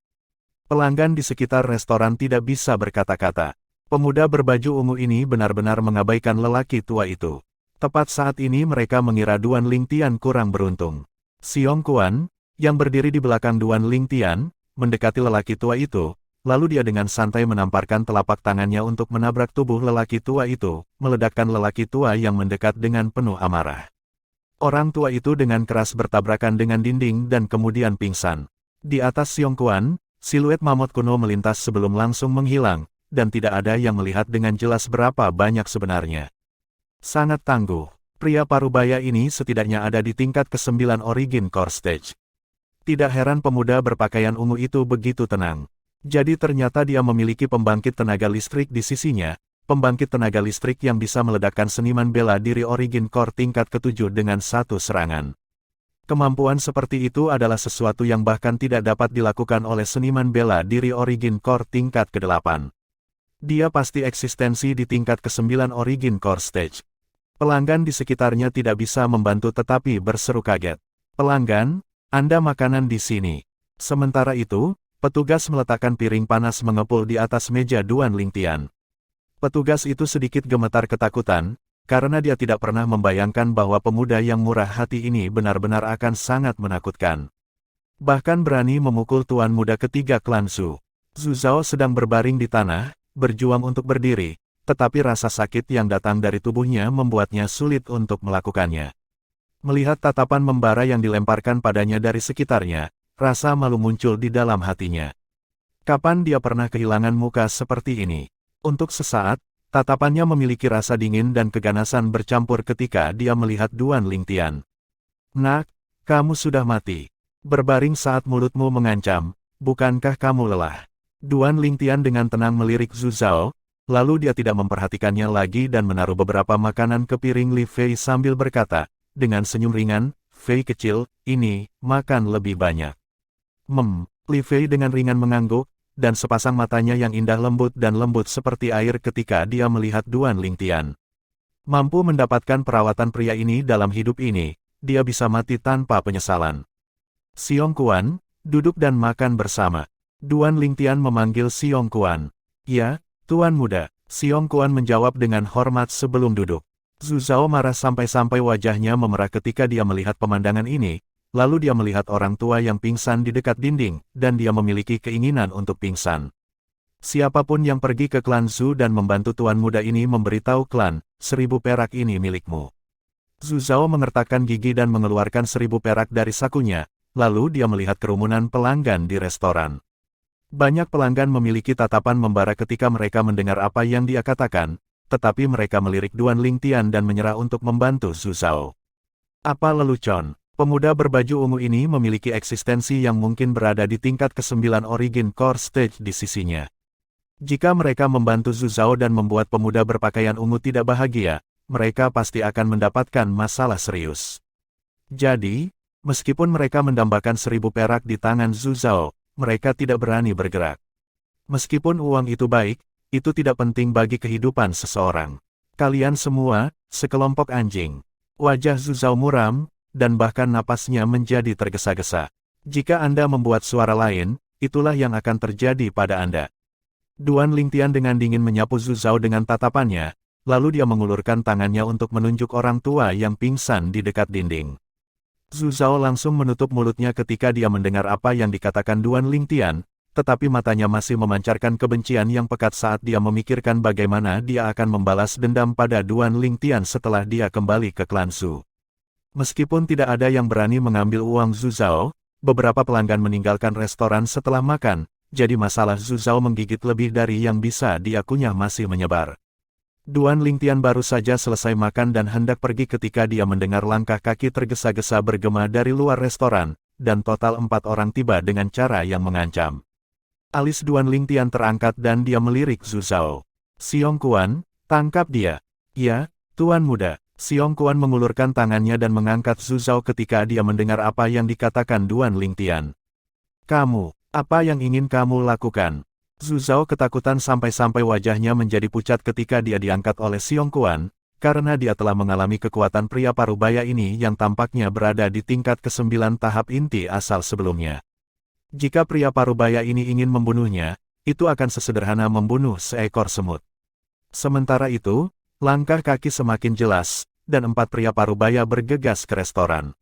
Pelanggan di sekitar restoran tidak bisa berkata-kata. Pemuda berbaju ungu ini benar-benar mengabaikan lelaki tua itu. Tepat saat ini mereka mengira Duan Lingtian kurang beruntung. Xiong Kuan, yang berdiri di belakang Duan Lingtian, mendekati lelaki tua itu, lalu dia dengan santai menamparkan telapak tangannya untuk menabrak tubuh lelaki tua itu, meledakkan lelaki tua yang mendekat dengan penuh amarah. Orang tua itu dengan keras bertabrakan dengan dinding dan kemudian pingsan. Di atas Xiong Kuan, siluet mamut kuno melintas sebelum langsung menghilang, dan tidak ada yang melihat dengan jelas berapa banyak sebenarnya. Sangat tangguh. Pria parubaya ini setidaknya ada di tingkat ke-9 Origin Core Stage. Tidak heran pemuda berpakaian ungu itu begitu tenang. Jadi ternyata dia memiliki pembangkit tenaga listrik di sisinya, pembangkit tenaga listrik yang bisa meledakkan seniman bela diri Origin Core tingkat ke-7 dengan satu serangan. Kemampuan seperti itu adalah sesuatu yang bahkan tidak dapat dilakukan oleh seniman bela diri Origin Core tingkat ke-8. Dia pasti eksistensi di tingkat ke-9 Origin Core Stage. Pelanggan di sekitarnya tidak bisa membantu tetapi berseru kaget. Pelanggan, Anda makanan di sini. Sementara itu, petugas meletakkan piring panas mengepul di atas meja Duan Lingtian. Petugas itu sedikit gemetar ketakutan, karena dia tidak pernah membayangkan bahwa pemuda yang murah hati ini benar-benar akan sangat menakutkan. Bahkan berani memukul tuan muda ketiga klan Zhu. Zhu Zhao sedang berbaring di tanah, berjuang untuk berdiri, tetapi rasa sakit yang datang dari tubuhnya membuatnya sulit untuk melakukannya. Melihat tatapan membara yang dilemparkan padanya dari sekitarnya, rasa malu muncul di dalam hatinya. Kapan dia pernah kehilangan muka seperti ini? Untuk sesaat, tatapannya memiliki rasa dingin dan keganasan bercampur ketika dia melihat Duan Lingtian. Nak, kamu sudah mati. Berbaring saat mulutmu mengancam, bukankah kamu lelah? Duan Lingtian dengan tenang melirik Zhu Zhao, lalu dia tidak memperhatikannya lagi dan menaruh beberapa makanan ke piring Li Fei sambil berkata, dengan senyum ringan, Fei kecil, ini, makan lebih banyak. Li Fei dengan ringan mengangguk, dan sepasang matanya yang indah lembut dan lembut seperti air ketika dia melihat Duan Lingtian. Mampu mendapatkan perawatan pria ini dalam hidup ini, dia bisa mati tanpa penyesalan. Xiong Kuan, duduk dan makan bersama. Duan Lingtian memanggil Xiong Kuan. Ya, Tuan muda, Xiong Kuan menjawab dengan hormat sebelum duduk. Zhu Zhao marah sampai-sampai wajahnya memerah ketika dia melihat pemandangan ini, lalu dia melihat orang tua yang pingsan di dekat dinding, dan dia memiliki keinginan untuk pingsan. Siapapun yang pergi ke klan Zhu dan membantu tuan muda ini memberitahu klan, 1000 perak ini milikmu. Zhu Zhao mengertakkan gigi dan mengeluarkan 1000 perak dari sakunya, lalu dia melihat kerumunan pelanggan di restoran. Banyak pelanggan memiliki tatapan membara ketika mereka mendengar apa yang dia katakan, tetapi mereka melirik Duan Lingtian dan menyerah untuk membantu Zhu Zhao. Apa lelucon? Pemuda berbaju ungu ini memiliki eksistensi yang mungkin berada di tingkat ke-9 Origin Core Stage di sisinya. Jika mereka membantu Zhu Zhao dan membuat pemuda berpakaian ungu tidak bahagia, mereka pasti akan mendapatkan masalah serius. Jadi, meskipun mereka mendambakan 1000 perak di tangan Zhu Zhao, mereka tidak berani bergerak. Meskipun uang itu baik, itu tidak penting bagi kehidupan seseorang. Kalian semua, sekelompok anjing. Wajah Zhu Zhao muram, dan bahkan napasnya menjadi tergesa-gesa. Jika Anda membuat suara lain, itulah yang akan terjadi pada Anda. Duan Lingtian dengan dingin menyapu Zhu Zhao dengan tatapannya, lalu dia mengulurkan tangannya untuk menunjuk orang tua yang pingsan di dekat dinding. Zhu Zhao langsung menutup mulutnya ketika dia mendengar apa yang dikatakan Duan Lingtian, tetapi matanya masih memancarkan kebencian yang pekat saat dia memikirkan bagaimana dia akan membalas dendam pada Duan Lingtian setelah dia kembali ke klan Zhu. Meskipun tidak ada yang berani mengambil uang Zhu Zhao, beberapa pelanggan meninggalkan restoran setelah makan, jadi masalah Zhu Zhao menggigit lebih dari yang bisa dia kunyah masih menyebar. Duan Lingtian baru saja selesai makan dan hendak pergi ketika dia mendengar langkah kaki tergesa-gesa bergema dari luar restoran, dan total 4 orang tiba dengan cara yang mengancam. Alis Duan Lingtian terangkat dan dia melirik Zhu Zhao. Xiong Kuan, tangkap dia. Ya, Tuan muda. Xiong Kuan mengulurkan tangannya dan mengangkat Zhu Zhao ketika dia mendengar apa yang dikatakan Duan Lingtian. Kamu, apa yang ingin kamu lakukan? Zhu Zhao ketakutan sampai-sampai wajahnya menjadi pucat ketika dia diangkat oleh Xiong Kuan, karena dia telah mengalami kekuatan pria parubaya ini yang tampaknya berada di tingkat ke-9 tahap inti asal sebelumnya. Jika pria parubaya ini ingin membunuhnya, itu akan sesederhana membunuh seekor semut. Sementara itu, langkah kaki semakin jelas, dan 4 pria parubaya bergegas ke restoran.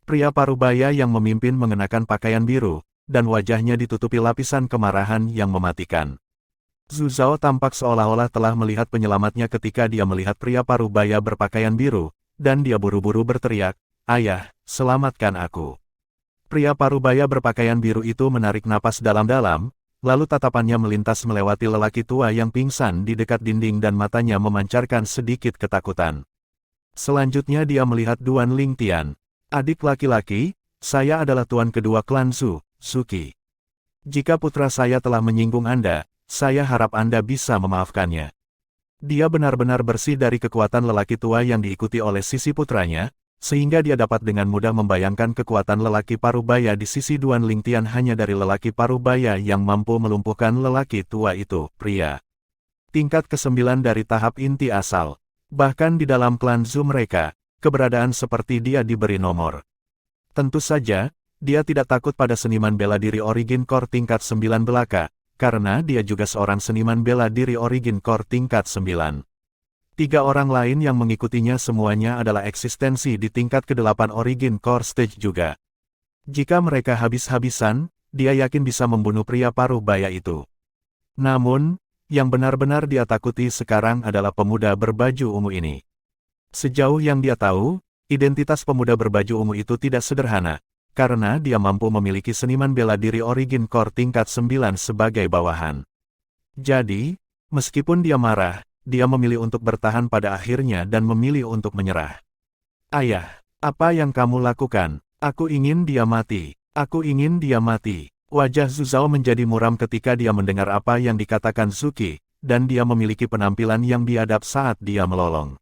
Pria parubaya yang memimpin mengenakan pakaian biru, dan wajahnya ditutupi lapisan kemarahan yang mematikan. Zhu Zhao tampak seolah-olah telah melihat penyelamatnya ketika dia melihat pria parubaya berpakaian biru, dan dia buru-buru berteriak, "Ayah, selamatkan aku." Pria parubaya berpakaian biru itu menarik napas dalam-dalam, lalu tatapannya melintas melewati lelaki tua yang pingsan di dekat dinding dan matanya memancarkan sedikit ketakutan. Selanjutnya dia melihat Duan Lingtian. Adik laki-laki, saya adalah tuan kedua klan Zhu, Suki. Jika putra saya telah menyinggung Anda, saya harap Anda bisa memaafkannya. Dia benar-benar bersih dari kekuatan lelaki tua yang diikuti oleh sisi putranya, sehingga dia dapat dengan mudah membayangkan kekuatan lelaki parubaya di sisi Duan Lingtian hanya dari lelaki parubaya yang mampu melumpuhkan lelaki tua itu, pria. Tingkat ke-9 dari tahap inti asal. Bahkan di dalam klan Zhu mereka, keberadaan seperti dia diberi nomor. Tentu saja, dia tidak takut pada seniman bela diri Origin Core tingkat 9 belaka, karena dia juga seorang seniman bela diri Origin Core tingkat 9. 3 orang lain yang mengikutinya semuanya adalah eksistensi di tingkat ke-8 Origin Core Stage juga. Jika mereka habis-habisan, dia yakin bisa membunuh pria parubaya itu. Namun, yang benar-benar dia takuti sekarang adalah pemuda berbaju ungu ini. Sejauh yang dia tahu, identitas pemuda berbaju ungu itu tidak sederhana, karena dia mampu memiliki seniman bela diri Origin Core tingkat 9 sebagai bawahan. Jadi, meskipun dia marah, dia memilih untuk bertahan pada akhirnya dan memilih untuk menyerah. Ayah, apa yang kamu lakukan? Aku ingin dia mati. Aku ingin dia mati. Wajah Zhu Zhao menjadi muram ketika dia mendengar apa yang dikatakan Zuki, dan dia memiliki penampilan yang biadab saat dia melolong.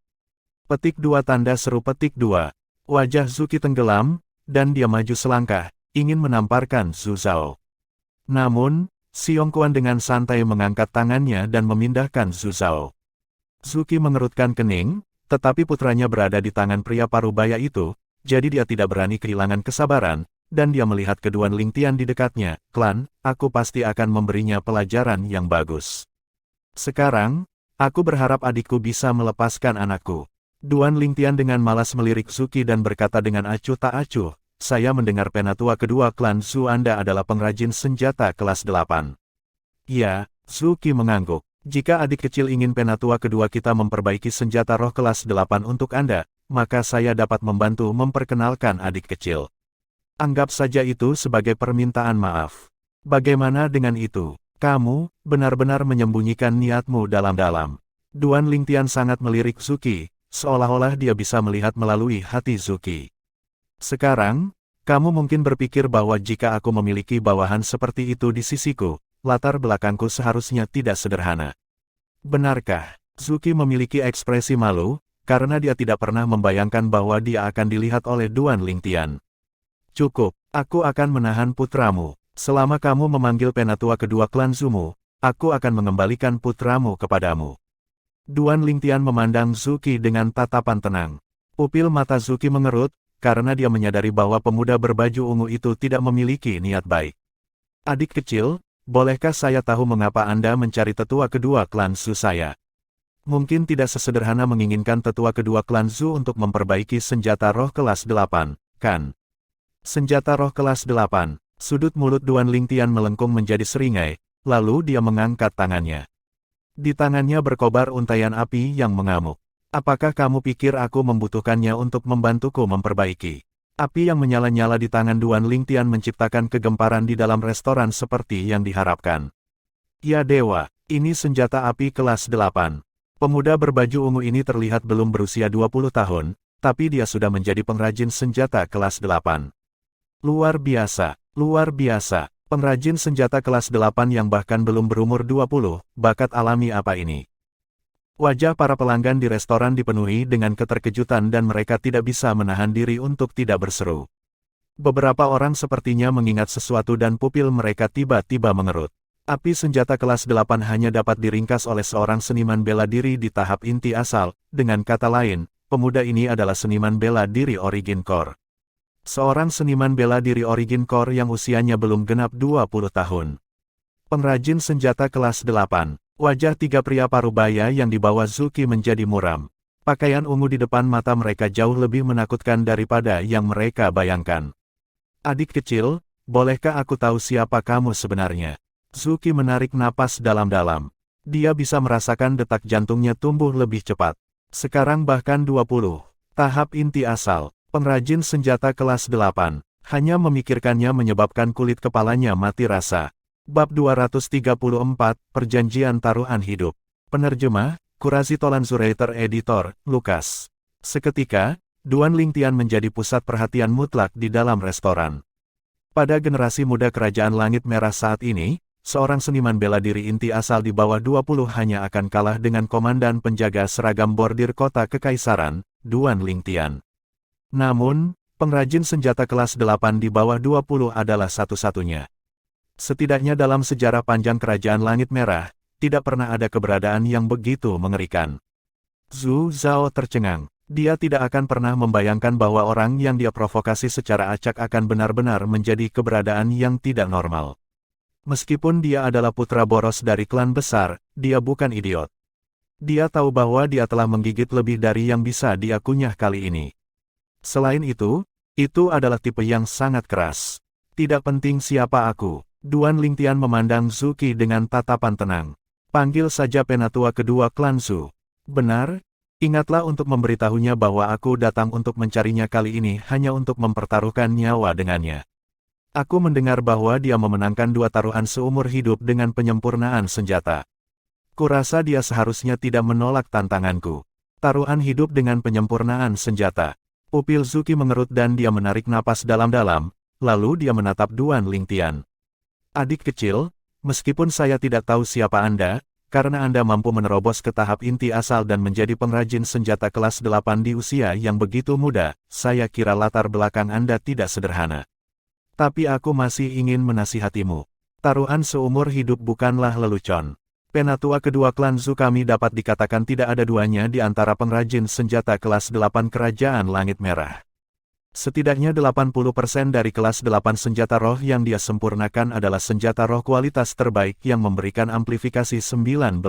Petik 2 tanda seru petik 2. Wajah Zuki tenggelam, dan dia maju selangkah, ingin menamparkan Zhu Zhao. Namun, Xiong Quan dengan santai mengangkat tangannya dan memindahkan Zhu Zhao. Zuki mengerutkan kening, tetapi putranya berada di tangan pria parubaya itu, jadi dia tidak berani kehilangan kesabaran, dan dia melihat kedua Lingtian di dekatnya. Klan, aku pasti akan memberinya pelajaran yang bagus. Sekarang, aku berharap adikku bisa melepaskan anakku. Duan Lingtian dengan malas melirik Zuki dan berkata dengan acuh tak acuh, saya mendengar penatua kedua klan Zhu Anda adalah pengrajin senjata kelas 8. Ya, Zuki mengangguk. Jika adik kecil ingin penatua kedua kita memperbaiki senjata roh kelas 8 untuk Anda, maka saya dapat membantu memperkenalkan adik kecil. Anggap saja itu sebagai permintaan maaf. Bagaimana dengan itu? Kamu benar-benar menyembunyikan niatmu dalam-dalam. Duan Lingtian sangat melirik Zuki, seolah-olah dia bisa melihat melalui hati Zuki. Sekarang, kamu mungkin berpikir bahwa jika aku memiliki bawahan seperti itu di sisiku, latar belakangku seharusnya tidak sederhana. Benarkah? Zuki memiliki ekspresi malu, karena dia tidak pernah membayangkan bahwa dia akan dilihat oleh Duan Lingtian. Cukup, aku akan menahan putramu. Selama kamu memanggil penatua kedua klan Zhumu, aku akan mengembalikan putramu kepadamu. Duan Lingtian memandang Zuki dengan tatapan tenang. Pupil mata Zuki mengerut, karena dia menyadari bahwa pemuda berbaju ungu itu tidak memiliki niat baik. Adik kecil, bolehkah saya tahu mengapa Anda mencari tetua kedua klan Zhu saya? Mungkin tidak sesederhana menginginkan tetua kedua klan Zhu untuk memperbaiki senjata roh kelas 8, kan? Senjata roh kelas 8, sudut mulut Duan Lingtian melengkung menjadi seringai, lalu dia mengangkat tangannya. Di tangannya berkobar untaian api yang mengamuk. Apakah kamu pikir aku membutuhkannya untuk membantuku memperbaiki? Api yang menyala-nyala di tangan Duan Lingtian menciptakan kegemparan di dalam restoran seperti yang diharapkan. Ya dewa, ini senjata api kelas 8. Pemuda berbaju ungu ini terlihat belum berusia 20 tahun, tapi dia sudah menjadi pengrajin senjata kelas 8. Luar biasa, luar biasa. Pengrajin senjata kelas 8 yang bahkan belum berumur 20, bakat alami apa ini? Wajah para pelanggan di restoran dipenuhi dengan keterkejutan dan mereka tidak bisa menahan diri untuk tidak berseru. Beberapa orang sepertinya mengingat sesuatu dan pupil mereka tiba-tiba mengerut. Api senjata kelas 8 hanya dapat diringkas oleh seorang seniman bela diri di tahap inti asal, dengan kata lain, pemuda ini adalah seniman bela diri Origin Core. Seorang seniman bela diri Origin Core yang usianya belum genap 20 tahun. Pengrajin senjata kelas 8. Wajah 3 pria parubaya yang dibawa Zuki menjadi muram. Pakaian ungu di depan mata mereka jauh lebih menakutkan daripada yang mereka bayangkan. Adik kecil, bolehkah aku tahu siapa kamu sebenarnya? Zuki menarik napas dalam-dalam. Dia bisa merasakan detak jantungnya tumbuh lebih cepat. Sekarang bahkan 20. Tahap inti asal. Pengrajin senjata kelas 8, hanya memikirkannya menyebabkan kulit kepalanya mati rasa. Bab 234, Perjanjian Taruhan Hidup. Penerjemah, Qurazi Tolanzuraiter Editor, Lukas. Seketika, Duan Lingtian menjadi pusat perhatian mutlak di dalam restoran. Pada generasi muda Kerajaan Langit Merah saat ini, seorang seniman bela diri inti asal di bawah 20 hanya akan kalah dengan komandan penjaga seragam bordir kota kekaisaran, Duan Lingtian. Namun, pengrajin senjata kelas 8 di bawah 20 adalah satu-satunya. Setidaknya dalam sejarah panjang Kerajaan Langit Merah, tidak pernah ada keberadaan yang begitu mengerikan. Zhu Zhao tercengang. Dia tidak akan pernah membayangkan bahwa orang yang dia provokasi secara acak akan benar-benar menjadi keberadaan yang tidak normal. Meskipun dia adalah putra boros dari klan besar, dia bukan idiot. Dia tahu bahwa dia telah menggigit lebih dari yang bisa dia kunyah kali ini. Selain itu adalah tipe yang sangat keras. Tidak penting siapa aku. Duan Lingtian memandang Zuki dengan tatapan tenang. Panggil saja penatua kedua klan Zhu. Benar? Ingatlah untuk memberitahunya bahwa aku datang untuk mencarinya kali ini hanya untuk mempertaruhkan nyawa dengannya. Aku mendengar bahwa dia memenangkan 2 taruhan seumur hidup dengan penyempurnaan senjata. Kurasa dia seharusnya tidak menolak tantanganku. Taruhan hidup dengan penyempurnaan senjata. Pupil Zuki mengerut dan dia menarik napas dalam-dalam, lalu dia menatap Duan Lingtian. Adik kecil, meskipun saya tidak tahu siapa Anda, karena Anda mampu menerobos ke tahap inti asal dan menjadi pengrajin senjata kelas 8 di usia yang begitu muda, saya kira latar belakang Anda tidak sederhana. Tapi aku masih ingin menasihatimu. Taruhan seumur hidup bukanlah lelucon. Penatua kedua klan Zhu kami dapat dikatakan tidak ada duanya di antara pengrajin senjata kelas 8 Kerajaan Langit Merah. Setidaknya 80% dari kelas 8 senjata roh yang dia sempurnakan adalah senjata roh kualitas terbaik yang memberikan amplifikasi 19%.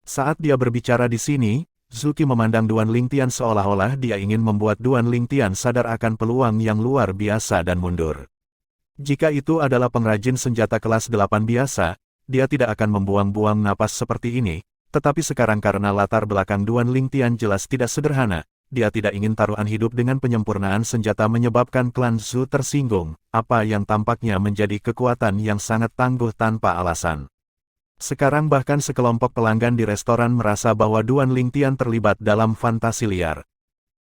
Saat dia berbicara di sini, Zuki memandang Duan Lingtian seolah-olah dia ingin membuat Duan Lingtian sadar akan peluang yang luar biasa dan mundur. Jika itu adalah pengrajin senjata kelas 8 biasa, dia tidak akan membuang-buang napas seperti ini, tetapi sekarang karena latar belakang Duan Lingtian jelas tidak sederhana, dia tidak ingin taruhan hidup dengan penyempurnaan senjata menyebabkan klan Zhu tersinggung, apa yang tampaknya menjadi kekuatan yang sangat tangguh tanpa alasan. Sekarang bahkan sekelompok pelanggan di restoran merasa bahwa Duan Lingtian terlibat dalam fantasi liar.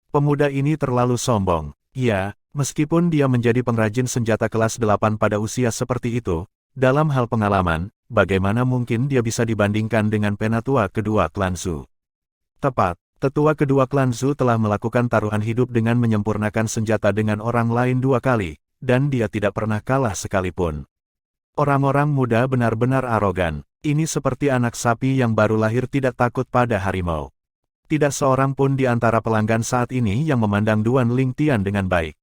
Pemuda ini terlalu sombong. Ya, meskipun dia menjadi pengrajin senjata kelas 8 pada usia seperti itu, dalam hal pengalaman, bagaimana mungkin dia bisa dibandingkan dengan penatua kedua klan Zhu? Tepat. Tetua kedua klan Zhu telah melakukan taruhan hidup dengan menyempurnakan senjata dengan orang lain 2 kali, dan dia tidak pernah kalah sekalipun. Orang-orang muda benar-benar arogan. Ini seperti anak sapi yang baru lahir tidak takut pada harimau. Tidak seorang pun di antara pelanggan saat ini yang memandang Duan Lingtian dengan baik.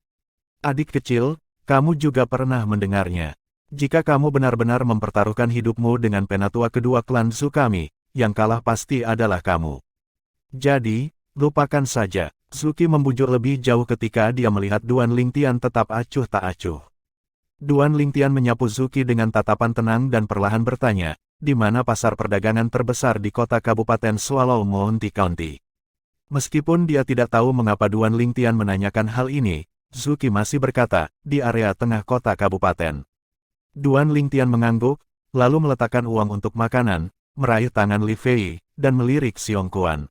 Adik kecil, kamu juga pernah mendengarnya. Jika kamu benar-benar mempertaruhkan hidupmu dengan penatua kedua klan Zhu kami, yang kalah pasti adalah kamu. Jadi, lupakan saja. Zuki membujuk lebih jauh ketika dia melihat Duan Lingtian tetap acuh tak acuh. Duan Lingtian menyapu Zuki dengan tatapan tenang dan perlahan bertanya, di mana pasar perdagangan terbesar di kota Kabupaten Swallow Mountain County. Meskipun dia tidak tahu mengapa Duan Lingtian menanyakan hal ini, Zuki masih berkata, di area tengah kota kabupaten. Duan Lingtian mengangguk, lalu meletakkan uang untuk makanan, meraih tangan Li Fei, dan melirik Xiong Kuan.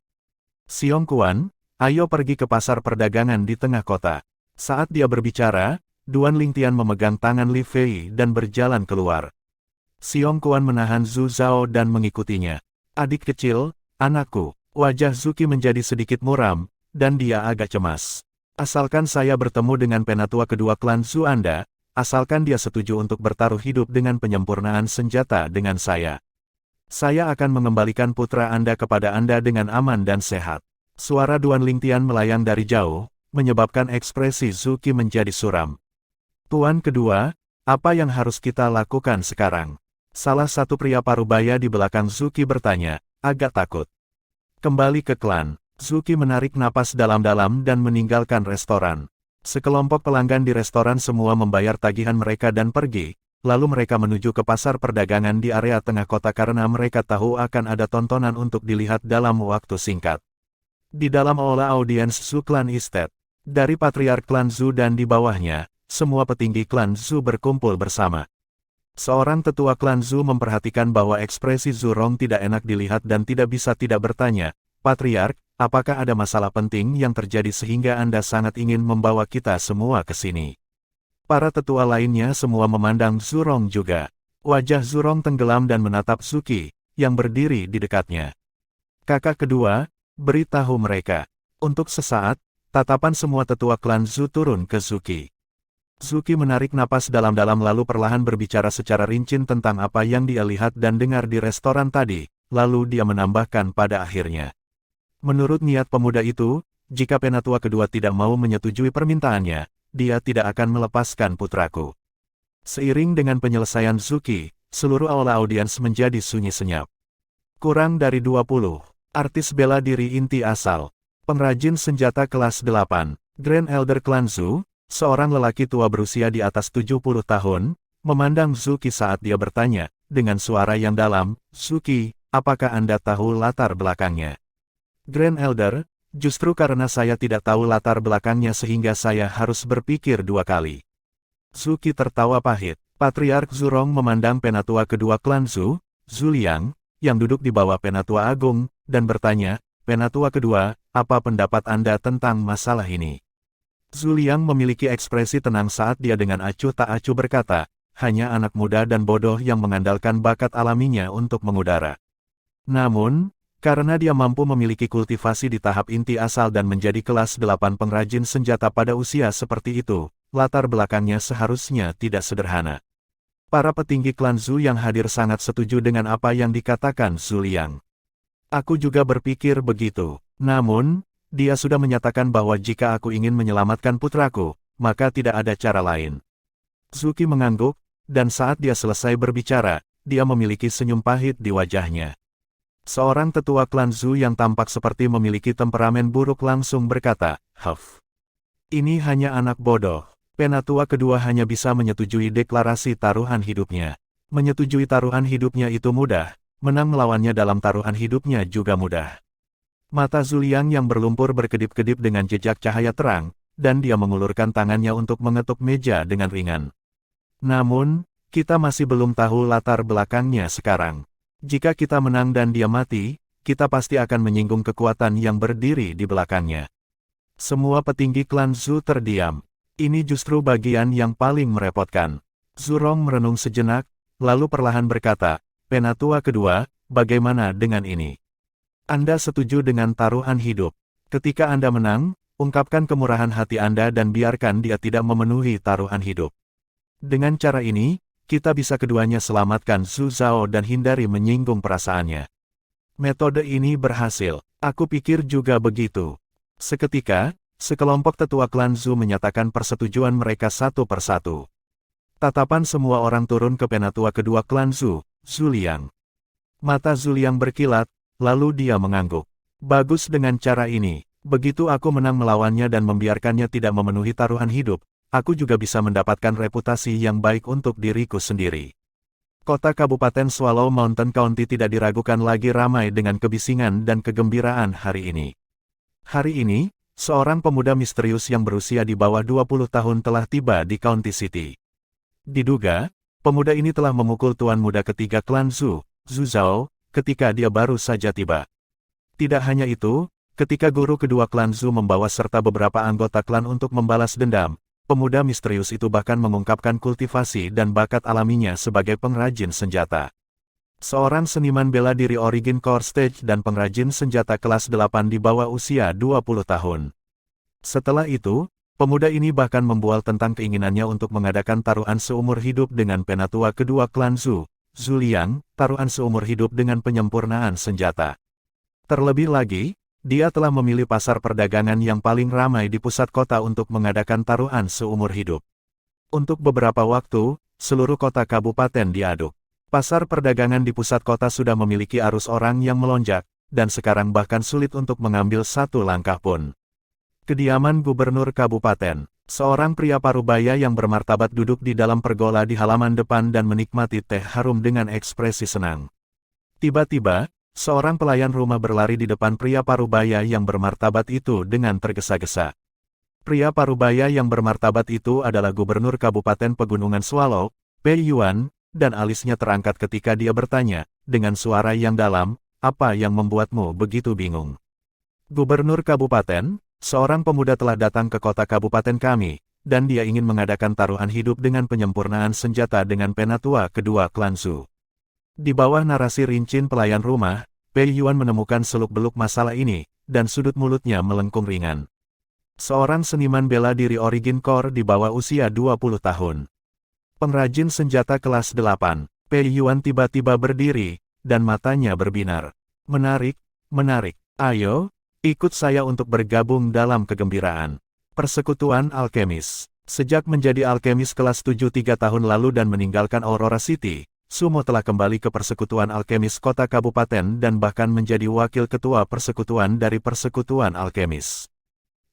Xiong Kuan, ayo pergi ke pasar perdagangan di tengah kota. Saat dia berbicara, Duan Lingtian memegang tangan Li Fei dan berjalan keluar. Xiong Kuan menahan Zhu Zhao dan mengikutinya. Adik kecil, anakku, wajah Zuki menjadi sedikit muram, dan dia agak cemas. Asalkan saya bertemu dengan penatua kedua klan Zhu Anda, asalkan dia setuju untuk bertaruh hidup dengan penyempurnaan senjata dengan saya. Saya akan mengembalikan putra Anda kepada Anda dengan aman dan sehat. Suara Duan Lingtian melayang dari jauh, menyebabkan ekspresi Zuki menjadi suram. Tuan kedua, apa yang harus kita lakukan sekarang? Salah satu pria parubaya di belakang Zuki bertanya, agak takut. Kembali ke klan. Zuki menarik napas dalam-dalam dan meninggalkan restoran. Sekelompok pelanggan di restoran semua membayar tagihan mereka dan pergi. Lalu mereka menuju ke pasar perdagangan di area tengah kota karena mereka tahu akan ada tontonan untuk dilihat dalam waktu singkat. Di dalam aula audiens Zhu Clan Estate, dari patriark klan Zhu dan di bawahnya, semua petinggi klan Zhu berkumpul bersama. Seorang tetua klan Zhu memperhatikan bahwa ekspresi Zurong tidak enak dilihat dan tidak bisa tidak bertanya, Patriark, apakah ada masalah penting yang terjadi sehingga Anda sangat ingin membawa kita semua ke sini? Para tetua lainnya semua memandang Zurong juga. Wajah Zurong tenggelam dan menatap Zuki, yang berdiri di dekatnya. Kakak kedua, beritahu mereka. Untuk sesaat, tatapan semua tetua klan Zhu turun ke Zuki. Zuki menarik napas dalam-dalam lalu perlahan berbicara secara rinci tentang apa yang dia lihat dan dengar di restoran tadi, lalu dia menambahkan pada akhirnya. Menurut niat pemuda itu, jika penatua kedua tidak mau menyetujui permintaannya, dia tidak akan melepaskan putraku. Seiring dengan penyelesaian Zuki, seluruh aula audiens menjadi sunyi senyap. Kurang dari 20, artis bela diri inti asal, pengrajin senjata kelas 8, Grand Elder Klan Zhu, seorang lelaki tua berusia di atas 70 tahun, memandang Zuki saat dia bertanya, dengan suara yang dalam, Zuki, apakah Anda tahu latar belakangnya? Grand Elder, justru karena saya tidak tahu latar belakangnya sehingga saya harus berpikir dua kali. Zuki tertawa pahit. Patriark Zurong memandang penatua kedua klan Zhu, Zhu Liang, yang duduk di bawah penatua agung, dan bertanya, Penatua kedua, apa pendapat Anda tentang masalah ini? Zhu Liang memiliki ekspresi tenang saat dia dengan acuh tak acuh berkata, hanya anak muda dan bodoh yang mengandalkan bakat alaminya untuk mengudara. Namun, karena dia mampu memiliki kultivasi di tahap inti asal dan menjadi kelas 8 pengrajin senjata pada usia seperti itu, latar belakangnya seharusnya tidak sederhana. Para petinggi klan Zhu yang hadir sangat setuju dengan apa yang dikatakan Zhu Liang. Aku juga berpikir begitu. Namun, dia sudah menyatakan bahwa jika aku ingin menyelamatkan putraku, maka tidak ada cara lain. Zuki mengangguk, dan saat dia selesai berbicara, dia memiliki senyum pahit di wajahnya. Seorang tetua klan Zhu yang tampak seperti memiliki temperamen buruk langsung berkata, Huff. Ini hanya anak bodoh. Penatua kedua hanya bisa menyetujui deklarasi taruhan hidupnya. Menyetujui taruhan hidupnya itu mudah, menang melawannya dalam taruhan hidupnya juga mudah. Mata Zhu Liang yang berlumpur berkedip-kedip dengan jejak cahaya terang, dan dia mengulurkan tangannya untuk mengetuk meja dengan ringan. Namun, kita masih belum tahu latar belakangnya sekarang. Jika kita menang dan dia mati, kita pasti akan menyinggung kekuatan yang berdiri di belakangnya. Semua petinggi klan Zhu terdiam. Ini justru bagian yang paling merepotkan. Zurong merenung sejenak, lalu perlahan berkata, Penatua kedua, bagaimana dengan ini? Anda setuju dengan taruhan hidup. Ketika Anda menang, ungkapkan kemurahan hati Anda dan biarkan dia tidak memenuhi taruhan hidup. Dengan cara ini, kita bisa keduanya selamatkan Zhu Zhao dan hindari menyinggung perasaannya. Metode ini berhasil. Aku pikir juga begitu. Seketika, sekelompok tetua klan Zhu menyatakan persetujuan mereka satu persatu. Tatapan semua orang turun ke penatua kedua klan Zhu, Zhu Liang. Mata Zhu Liang berkilat, lalu dia mengangguk. Bagus dengan cara ini. Begitu aku menang melawannya dan membiarkannya tidak memenuhi taruhan hidup, aku juga bisa mendapatkan reputasi yang baik untuk diriku sendiri. Kota Kabupaten Swallow Mountain County tidak diragukan lagi ramai dengan kebisingan dan kegembiraan hari ini. Hari ini, seorang pemuda misterius yang berusia di bawah 20 tahun telah tiba di County City. Diduga, pemuda ini telah memukul tuan muda ketiga klan Zhu, Zhu Zhao, ketika dia baru saja tiba. Tidak hanya itu, ketika guru kedua klan Zhu membawa serta beberapa anggota klan untuk membalas dendam, pemuda misterius itu bahkan mengungkapkan kultivasi dan bakat alaminya sebagai pengrajin senjata. Seorang seniman bela diri Origin Core Stage dan pengrajin senjata kelas 8 di bawah usia 20 tahun. Setelah itu, pemuda ini bahkan membual tentang keinginannya untuk mengadakan taruhan seumur hidup dengan penatua kedua klan Zhu, Zhu Liang, taruhan seumur hidup dengan penyempurnaan senjata. Terlebih lagi, dia telah memilih pasar perdagangan yang paling ramai di pusat kota untuk mengadakan taruhan seumur hidup. Untuk beberapa waktu, seluruh kota kabupaten diaduk. Pasar perdagangan di pusat kota sudah memiliki arus orang yang melonjak, dan sekarang bahkan sulit untuk mengambil satu langkah pun. Kediaman Gubernur Kabupaten. Seorang pria parubaya yang bermartabat duduk di dalam pergola di halaman depan dan menikmati teh harum dengan ekspresi senang. Tiba-tiba, seorang pelayan rumah berlari di depan pria parubaya yang bermartabat itu dengan tergesa-gesa. Pria parubaya yang bermartabat itu adalah Gubernur Kabupaten Pegunungan Swallow, Pei Yuan, dan alisnya terangkat ketika dia bertanya, dengan suara yang dalam, apa yang membuatmu begitu bingung? Gubernur Kabupaten, seorang pemuda telah datang ke kota kabupaten kami, dan dia ingin mengadakan taruhan hidup dengan penyempurnaan senjata dengan penatua kedua klan Zhu. Di bawah narasi rincin pelayan rumah, Pei Yuan menemukan seluk-beluk masalah ini, dan sudut mulutnya melengkung ringan. Seorang seniman bela diri Origin Core di bawah usia 20 tahun. Pengrajin senjata kelas 8, Pei Yuan tiba-tiba berdiri, dan matanya berbinar. Menarik, menarik. Ayo, ikut saya untuk bergabung dalam kegembiraan. Persekutuan Alkemis. Sejak menjadi alkemis kelas 7 3 tahun lalu dan meninggalkan Aurora City, Sumo telah kembali ke Persekutuan Alkemis Kota Kabupaten dan bahkan menjadi wakil ketua persekutuan dari Persekutuan Alkemis.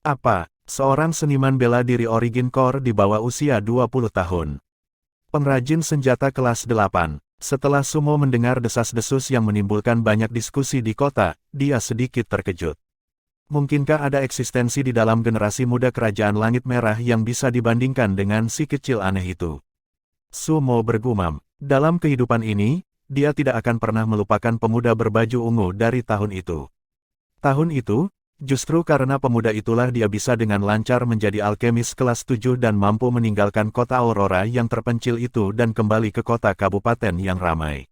Apa? Seorang seniman bela diri Origin Core di bawah usia 20 tahun. Pengrajin senjata kelas 8. Setelah Sumo mendengar desas-desus yang menimbulkan banyak diskusi di kota, dia sedikit terkejut. Mungkinkah ada eksistensi di dalam generasi muda Kerajaan Langit Merah yang bisa dibandingkan dengan si kecil aneh itu? Sumo bergumam. Dalam kehidupan ini, dia tidak akan pernah melupakan pemuda berbaju ungu dari tahun itu. Tahun itu, justru karena pemuda itulah dia bisa dengan lancar menjadi alkemis kelas 7 dan mampu meninggalkan kota Aurora yang terpencil itu dan kembali ke kota kabupaten yang ramai.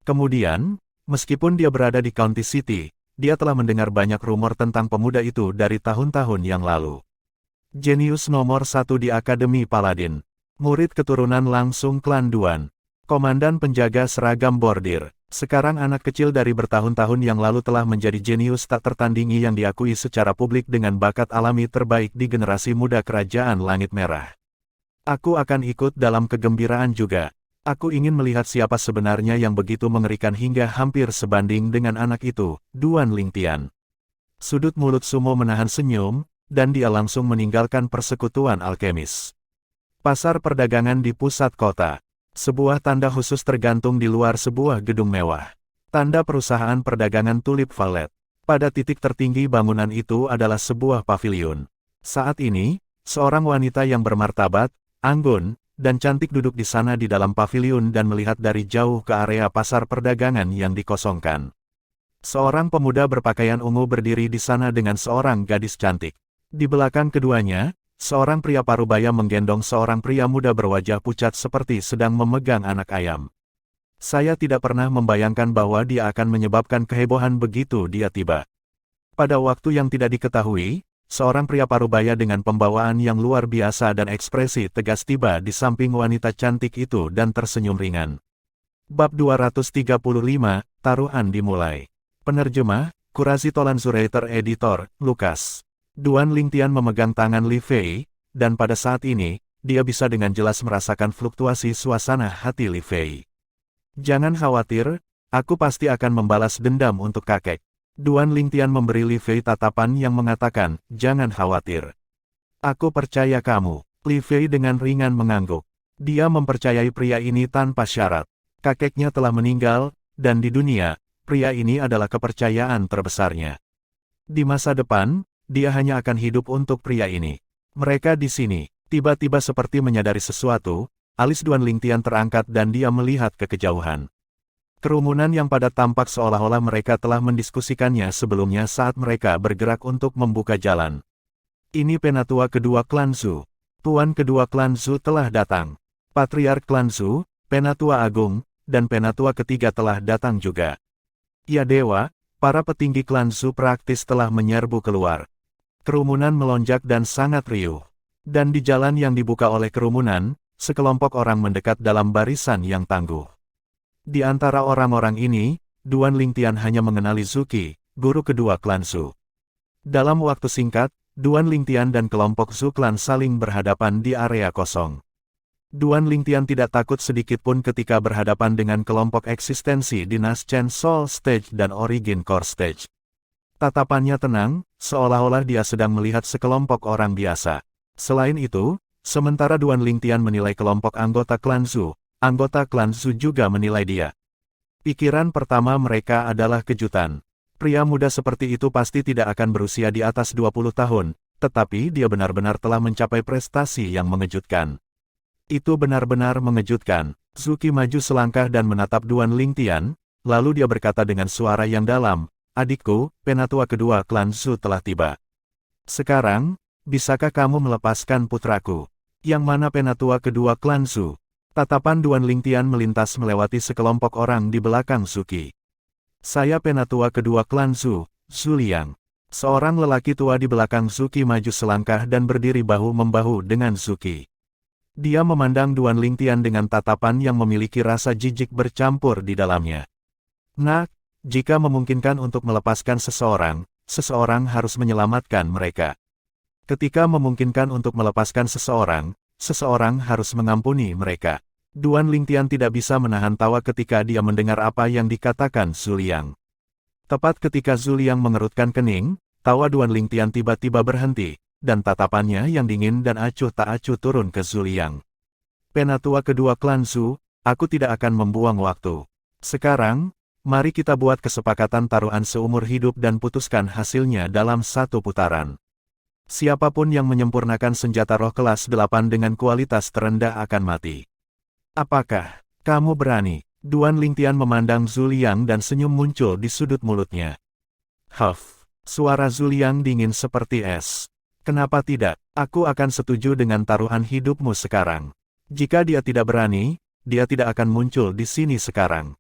Kemudian, meskipun dia berada di County City, dia telah mendengar banyak rumor tentang pemuda itu dari tahun-tahun yang lalu. Jenius nomor 1 di Akademi Paladin. Murid keturunan langsung klan Duan. Komandan penjaga seragam bordir. Sekarang anak kecil dari bertahun-tahun yang lalu telah menjadi jenius tak tertandingi yang diakui secara publik dengan bakat alami terbaik di generasi muda Kerajaan Langit Merah. Aku akan ikut dalam kegembiraan juga. Aku ingin melihat siapa sebenarnya yang begitu mengerikan hingga hampir sebanding dengan anak itu, Duan Lingtian. Sudut mulut Sumo menahan senyum, dan dia langsung meninggalkan Persekutuan Alkemis. Pasar perdagangan di pusat kota. Sebuah tanda khusus tergantung di luar sebuah gedung mewah. Tanda perusahaan perdagangan Tulip Valet. Pada titik tertinggi bangunan itu adalah sebuah paviliun. Saat ini, seorang wanita yang bermartabat, anggun, dan cantik duduk di sana di dalam paviliun dan melihat dari jauh ke area pasar perdagangan yang dikosongkan. Seorang pemuda berpakaian ungu berdiri di sana dengan seorang gadis cantik. Di belakang keduanya, seorang pria parubaya menggendong seorang pria muda berwajah pucat seperti sedang memegang anak ayam. Saya tidak pernah membayangkan bahwa dia akan menyebabkan kehebohan begitu dia tiba. Pada waktu yang tidak diketahui, seorang pria parubaya dengan pembawaan yang luar biasa dan ekspresi tegas tiba di samping wanita cantik itu dan tersenyum ringan. Bab 235, Taruhan dimulai. Penerjemah, Kurasi Tolanzurator Editor, Lukas. Duan Lingtian memegang tangan Li Fei, dan pada saat ini, dia bisa dengan jelas merasakan fluktuasi suasana hati Li Fei. Jangan khawatir, aku pasti akan membalas dendam untuk kakek. Duan Lingtian memberi Li Fei tatapan yang mengatakan, jangan khawatir. Aku percaya kamu. Li Fei dengan ringan mengangguk. Dia mempercayai pria ini tanpa syarat. Kakeknya telah meninggal, dan di dunia, pria ini adalah kepercayaan terbesarnya. Di masa depan, dia hanya akan hidup untuk pria ini. Mereka di sini, tiba-tiba seperti menyadari sesuatu, alis Duan Lingtian terangkat dan dia melihat ke kejauhan. Kerumunan yang padat tampak seolah-olah mereka telah mendiskusikannya sebelumnya saat mereka bergerak untuk membuka jalan. Ini penatua kedua klan Zhu. Tuan kedua klan Zhu telah datang. Patriark klan Zhu, penatua agung, dan penatua ketiga telah datang juga. Ya dewa, para petinggi klan Zhu praktis telah menyerbu keluar. Kerumunan melonjak dan sangat riuh. Dan di jalan yang dibuka oleh kerumunan, sekelompok orang mendekat dalam barisan yang tangguh. Di antara orang-orang ini, Duan Lingtian hanya mengenali Zuki, guru kedua klan Zhu. Dalam waktu singkat, Duan Lingtian dan kelompok Zhu klan saling berhadapan di area kosong. Duan Lingtian tidak takut sedikitpun ketika berhadapan dengan kelompok eksistensi Dinas Chen Soul Stage dan Origin Core Stage. Tatapannya tenang, seolah-olah dia sedang melihat sekelompok orang biasa. Selain itu, sementara Duan Lingtian menilai kelompok anggota klan Zhu, anggota klan Zhu juga menilai dia. Pikiran pertama mereka adalah kejutan. Pria muda seperti itu pasti tidak akan berusia di atas 20 tahun, tetapi dia benar-benar telah mencapai prestasi yang mengejutkan. Itu benar-benar mengejutkan. Zuki maju selangkah dan menatap Duan Lingtian, lalu dia berkata dengan suara yang dalam, "Adikku, penatua kedua klan Zhu telah tiba. Sekarang, bisakah kamu melepaskan putraku?" "Yang mana penatua kedua klan Zhu?" Tatapan Duan Lingtian melintas melewati sekelompok orang di belakang Zuki. "Saya penatua kedua klan Zhu, Zhu Liang." Seorang lelaki tua di belakang Zuki maju selangkah dan berdiri bahu-membahu dengan Zuki. Dia memandang Duan Lingtian dengan tatapan yang memiliki rasa jijik bercampur di dalamnya. "Nak, jika memungkinkan untuk melepaskan seseorang, seseorang harus menyelamatkan mereka. Ketika memungkinkan untuk melepaskan seseorang, seseorang harus mengampuni mereka." Duan Lingtian tidak bisa menahan tawa ketika dia mendengar apa yang dikatakan Zhu Liang. Tepat ketika Zhu Liang mengerutkan kening, tawa Duan Lingtian tiba-tiba berhenti, dan tatapannya yang dingin dan acuh tak acuh turun ke Zhu Liang. "Penatua kedua klan Zhu, aku tidak akan membuang waktu. Sekarang, mari kita buat kesepakatan taruhan seumur hidup dan putuskan hasilnya dalam satu putaran. Siapapun yang menyempurnakan senjata roh kelas 8 dengan kualitas terendah akan mati. Apakah kamu berani?" Duan Lingtian memandang Zhu Liang dan senyum muncul di sudut mulutnya. "Huff." Suara Zhu Liang dingin seperti es. "Kenapa tidak? Aku akan setuju dengan taruhan hidupmu sekarang. Jika dia tidak berani, dia tidak akan muncul di sini sekarang."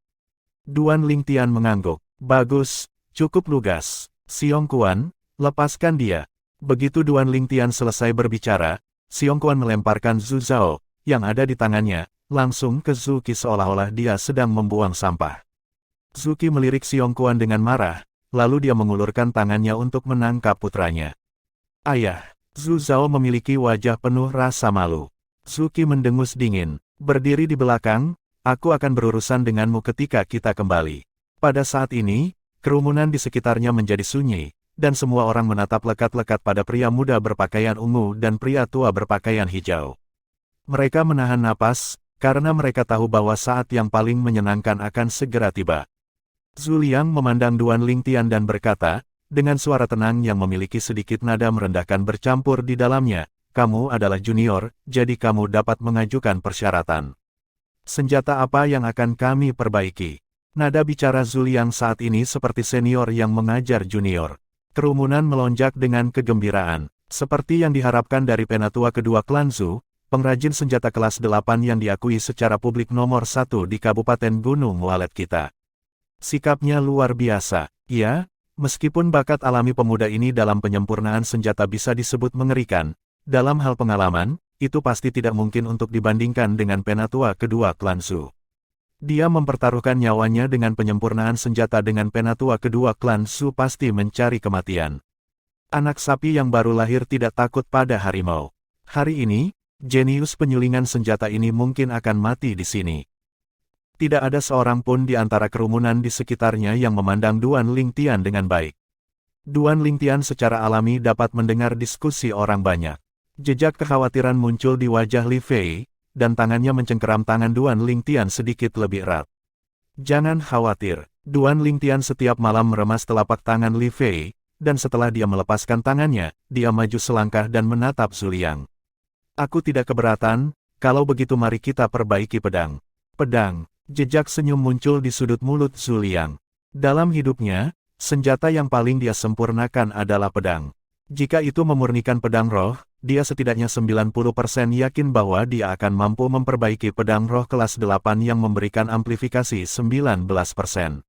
Duan Lingtian mengangguk. "Bagus, cukup lugas. Xiong Quan, lepaskan dia." Begitu Duan Lingtian selesai berbicara, Xiong Quan melemparkan Zhu Zhao, yang ada di tangannya, langsung ke Zuki seolah-olah dia sedang membuang sampah. Zuki melirik Xiong Quan dengan marah, lalu dia mengulurkan tangannya untuk menangkap putranya. "Ayah." Zhu Zhao memiliki wajah penuh rasa malu. Zuki mendengus dingin. "Berdiri di belakang, aku akan berurusan denganmu ketika kita kembali." Pada saat ini, kerumunan di sekitarnya menjadi sunyi, dan semua orang menatap lekat-lekat pada pria muda berpakaian ungu dan pria tua berpakaian hijau. Mereka menahan napas, karena mereka tahu bahwa saat yang paling menyenangkan akan segera tiba. Zhu Liang memandang Duan Lingtian dan berkata, dengan suara tenang yang memiliki sedikit nada merendahkan bercampur di dalamnya, "Kamu adalah junior, jadi kamu dapat mengajukan persyaratan. Senjata apa yang akan kami perbaiki?" Nada bicara Zhu Liang saat ini seperti senior yang mengajar junior. Kerumunan melonjak dengan kegembiraan. Seperti yang diharapkan dari penatua kedua klan Zhu, pengrajin senjata kelas 8 yang diakui secara publik nomor 1 di Kabupaten Gunung Walet kita. Sikapnya luar biasa. Ya, meskipun bakat alami pemuda ini dalam penyempurnaan senjata bisa disebut mengerikan, dalam hal pengalaman, itu pasti tidak mungkin untuk dibandingkan dengan penatua kedua klan Zhu. Dia mempertaruhkan nyawanya dengan penyempurnaan senjata dengan penatua kedua klan Zhu pasti mencari kematian. Anak sapi yang baru lahir tidak takut pada harimau. Hari ini, jenius penyulingan senjata ini mungkin akan mati di sini. Tidak ada seorang pun di antara kerumunan di sekitarnya yang memandang Duan Lingtian dengan baik. Duan Lingtian secara alami dapat mendengar diskusi orang banyak. Jejak kekhawatiran muncul di wajah Li Fei, dan tangannya mencengkeram tangan Duan Lingtian sedikit lebih erat. "Jangan khawatir." Duan Lingtian setiap malam meremas telapak tangan Li Fei, dan setelah dia melepaskan tangannya, dia maju selangkah dan menatap Zhu Liang. "Aku tidak keberatan, kalau begitu mari kita perbaiki pedang." "Pedang." Jejak senyum muncul di sudut mulut Zhu Liang. Dalam hidupnya, senjata yang paling dia sempurnakan adalah pedang. Jika itu memurnikan pedang roh, dia setidaknya 90% yakin bahwa dia akan mampu memperbaiki pedang roh kelas 8 yang memberikan amplifikasi 19%.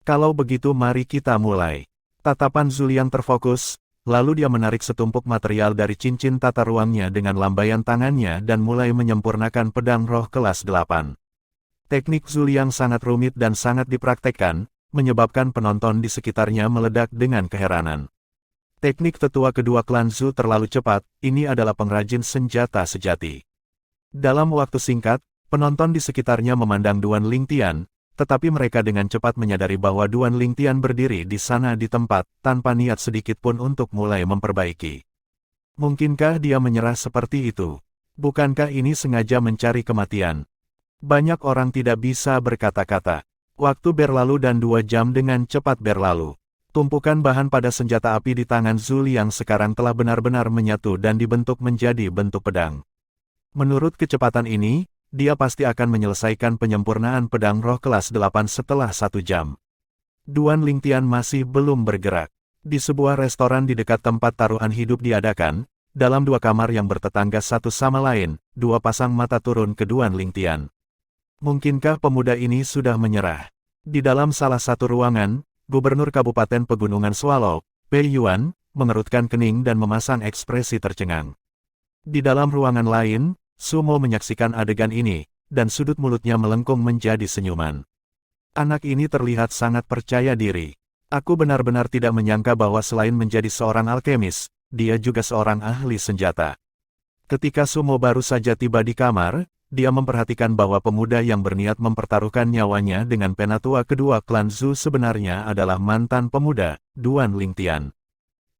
"Kalau begitu mari kita mulai." Tatapan Zhu Liang terfokus, lalu dia menarik setumpuk material dari cincin tata ruangnya dengan lambaian tangannya dan mulai menyempurnakan pedang roh kelas 8. Teknik Zhu Liang sangat rumit dan sangat dipraktekkan, menyebabkan penonton di sekitarnya meledak dengan keheranan. Teknik tetua kedua klan Zhu terlalu cepat, ini adalah pengrajin senjata sejati. Dalam waktu singkat, penonton di sekitarnya memandang Duan Lingtian, tetapi mereka dengan cepat menyadari bahwa Duan Lingtian berdiri di sana di tempat, tanpa niat sedikit pun untuk mulai memperbaiki. Mungkinkah dia menyerah seperti itu? Bukankah ini sengaja mencari kematian? Banyak orang tidak bisa berkata-kata. Waktu berlalu dan 2 jam dengan cepat berlalu. Tumpukan bahan pada senjata api di tangan Zhu Liang sekarang telah benar-benar menyatu dan dibentuk menjadi bentuk pedang. Menurut kecepatan ini, dia pasti akan menyelesaikan penyempurnaan pedang roh kelas 8 setelah 1 jam. Duan Lingtian masih belum bergerak. Di sebuah restoran di dekat tempat taruhan hidup diadakan, dalam 2 kamar yang bertetangga satu sama lain, 2 pasang mata turun ke Duan Lingtian. Mungkinkah pemuda ini sudah menyerah? Di dalam salah satu ruangan, Gubernur Kabupaten Pegunungan Swallow, Pei Yuan, mengerutkan kening dan memasang ekspresi tercengang. Di dalam ruangan lain, Sumo menyaksikan adegan ini, dan sudut mulutnya melengkung menjadi senyuman. Anak ini terlihat sangat percaya diri. Aku benar-benar tidak menyangka bahwa selain menjadi seorang alkemis, dia juga seorang ahli senjata. Ketika Sumo baru saja tiba di kamar, dia memperhatikan bahwa pemuda yang berniat mempertaruhkan nyawanya dengan penatua kedua klan Zhu sebenarnya adalah mantan pemuda, Duan Lingtian.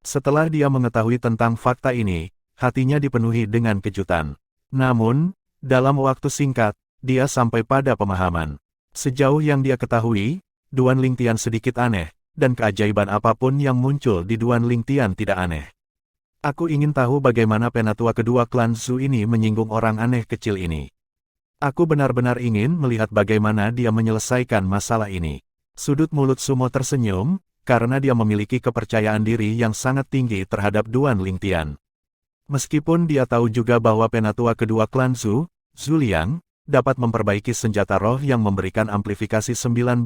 Setelah dia mengetahui tentang fakta ini, hatinya dipenuhi dengan kejutan. Namun, dalam waktu singkat, dia sampai pada pemahaman. Sejauh yang dia ketahui, Duan Lingtian sedikit aneh, dan keajaiban apapun yang muncul di Duan Lingtian tidak aneh. Aku ingin tahu bagaimana penatua kedua klan Zhu ini menyinggung orang aneh kecil ini. Aku benar-benar ingin melihat bagaimana dia menyelesaikan masalah ini. Sudut mulut Sumo tersenyum, karena dia memiliki kepercayaan diri yang sangat tinggi terhadap Duan Lingtian. Meskipun dia tahu juga bahwa penatua kedua klan Zhu, Zhu Liang, dapat memperbaiki senjata roh yang memberikan amplifikasi 19%,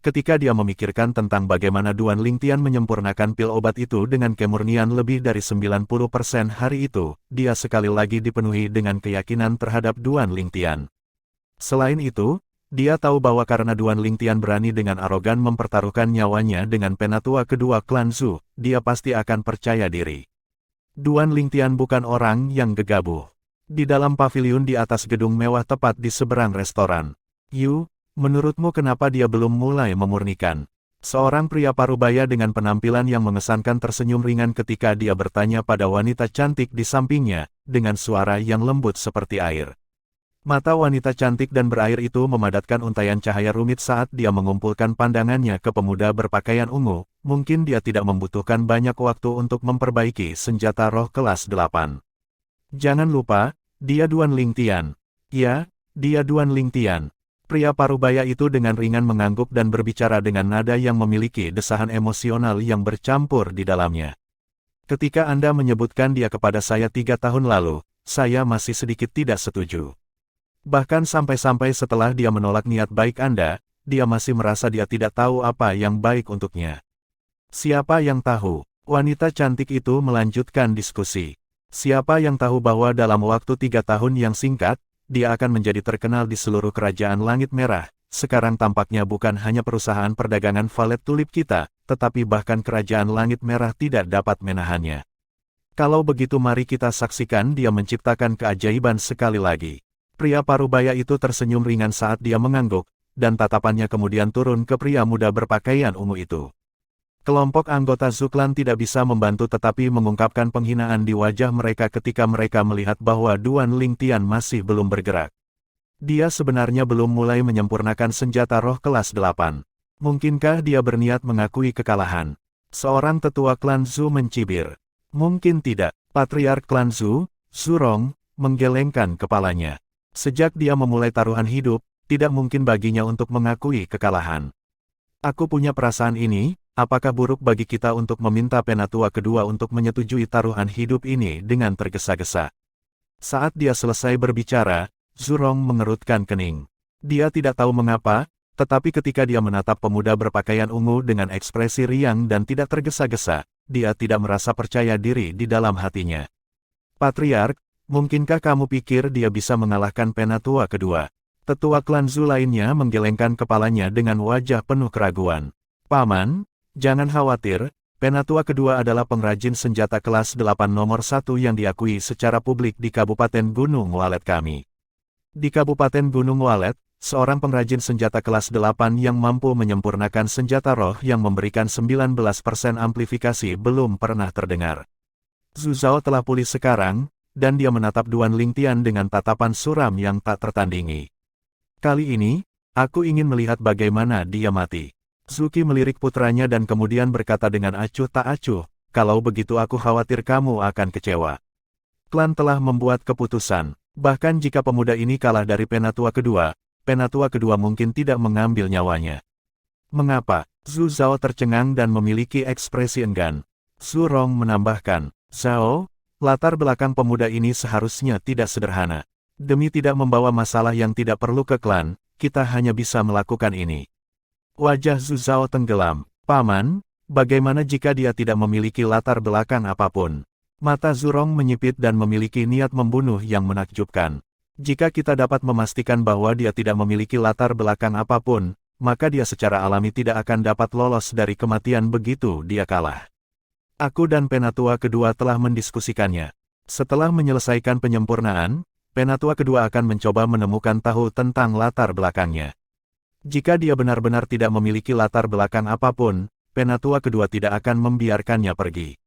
ketika dia memikirkan tentang bagaimana Duan Lingtian menyempurnakan pil obat itu dengan kemurnian lebih dari 90% hari itu, dia sekali lagi dipenuhi dengan keyakinan terhadap Duan Lingtian. Selain itu, dia tahu bahwa karena Duan Lingtian berani dengan arogan mempertaruhkan nyawanya dengan penatua kedua klan Zhu, dia pasti akan percaya diri. Duan Lingtian bukan orang yang gegabah. Di dalam paviliun di atas gedung mewah tepat di seberang restoran. Yu, menurutmu kenapa dia belum mulai memurnikan? Seorang pria parubaya dengan penampilan yang mengesankan tersenyum ringan ketika dia bertanya pada wanita cantik di sampingnya, dengan suara yang lembut seperti air. Mata wanita cantik dan berair itu memadatkan untaian cahaya rumit saat dia mengumpulkan pandangannya ke pemuda berpakaian ungu. Mungkin dia tidak membutuhkan banyak waktu untuk memperbaiki senjata roh kelas 8. Jangan lupa, dia Duan Lingtian. Ya, dia Duan Lingtian. Pria parubaya itu dengan ringan mengangguk dan berbicara dengan nada yang memiliki desahan emosional yang bercampur di dalamnya. Ketika Anda menyebutkan dia kepada saya 3 tahun lalu, saya masih sedikit tidak setuju. Bahkan sampai-sampai setelah dia menolak niat baik Anda, dia masih merasa dia tidak tahu apa yang baik untuknya. Siapa yang tahu? Wanita cantik itu melanjutkan diskusi. Siapa yang tahu bahwa dalam waktu 3 tahun yang singkat, dia akan menjadi terkenal di seluruh kerajaan Langit Merah. Sekarang tampaknya bukan hanya perusahaan perdagangan valet tulip kita, tetapi bahkan kerajaan Langit Merah tidak dapat menahannya. Kalau begitu mari kita saksikan dia menciptakan keajaiban sekali lagi. Pria parubaya itu tersenyum ringan saat dia mengangguk, dan tatapannya kemudian turun ke pria muda berpakaian ungu itu. Kelompok anggota Zuklan tidak bisa membantu tetapi mengungkapkan penghinaan di wajah mereka ketika mereka melihat bahwa Duan Lingtian masih belum bergerak. Dia sebenarnya belum mulai menyempurnakan senjata roh kelas 8. Mungkinkah dia berniat mengakui kekalahan? Seorang tetua klan Zhu mencibir. Mungkin tidak. Patriark klan Zhu, Zurong, menggelengkan kepalanya. Sejak dia memulai taruhan hidup, tidak mungkin baginya untuk mengakui kekalahan. Aku punya perasaan ini. Apakah buruk bagi kita untuk meminta penatua kedua untuk menyetujui taruhan hidup ini dengan tergesa-gesa? Saat dia selesai berbicara, Zurong mengerutkan kening. Dia tidak tahu mengapa, tetapi ketika dia menatap pemuda berpakaian ungu dengan ekspresi riang dan tidak tergesa-gesa, dia tidak merasa percaya diri di dalam hatinya. Patriark, mungkinkah kamu pikir dia bisa mengalahkan penatua kedua? Tetua klan Zhu lainnya menggelengkan kepalanya dengan wajah penuh keraguan. Paman, jangan khawatir, penatua kedua adalah pengrajin senjata kelas 8 nomor 1 yang diakui secara publik di Kabupaten Gunung Walet kami. Di Kabupaten Gunung Walet, seorang pengrajin senjata kelas 8 yang mampu menyempurnakan senjata roh yang memberikan 19% amplifikasi belum pernah terdengar. Zhu Zhao telah pulih sekarang, dan dia menatap Duan Lingtian dengan tatapan suram yang tak tertandingi. Kali ini, aku ingin melihat bagaimana dia mati. Zuki melirik putranya dan kemudian berkata dengan acuh tak acuh, kalau begitu aku khawatir kamu akan kecewa. Klan telah membuat keputusan. Bahkan jika pemuda ini kalah dari Penatua kedua mungkin tidak mengambil nyawanya. Mengapa? Zhu Zhao tercengang dan memiliki ekspresi enggan. Zhu Rong menambahkan, Zhao, latar belakang pemuda ini seharusnya tidak sederhana. Demi tidak membawa masalah yang tidak perlu ke klan, kita hanya bisa melakukan ini. Wajah Zhu Zhao tenggelam. Paman, bagaimana jika dia tidak memiliki latar belakang apapun? Mata Zhu Rong menyipit dan memiliki niat membunuh yang menakjubkan. Jika kita dapat memastikan bahwa dia tidak memiliki latar belakang apapun, maka dia secara alami tidak akan dapat lolos dari kematian begitu dia kalah. Aku dan Penatua kedua telah mendiskusikannya. Setelah menyelesaikan penyempurnaan, Penatua kedua akan mencoba menemukan tahu tentang latar belakangnya. Jika dia benar-benar tidak memiliki latar belakang apapun, Penatua kedua tidak akan membiarkannya pergi.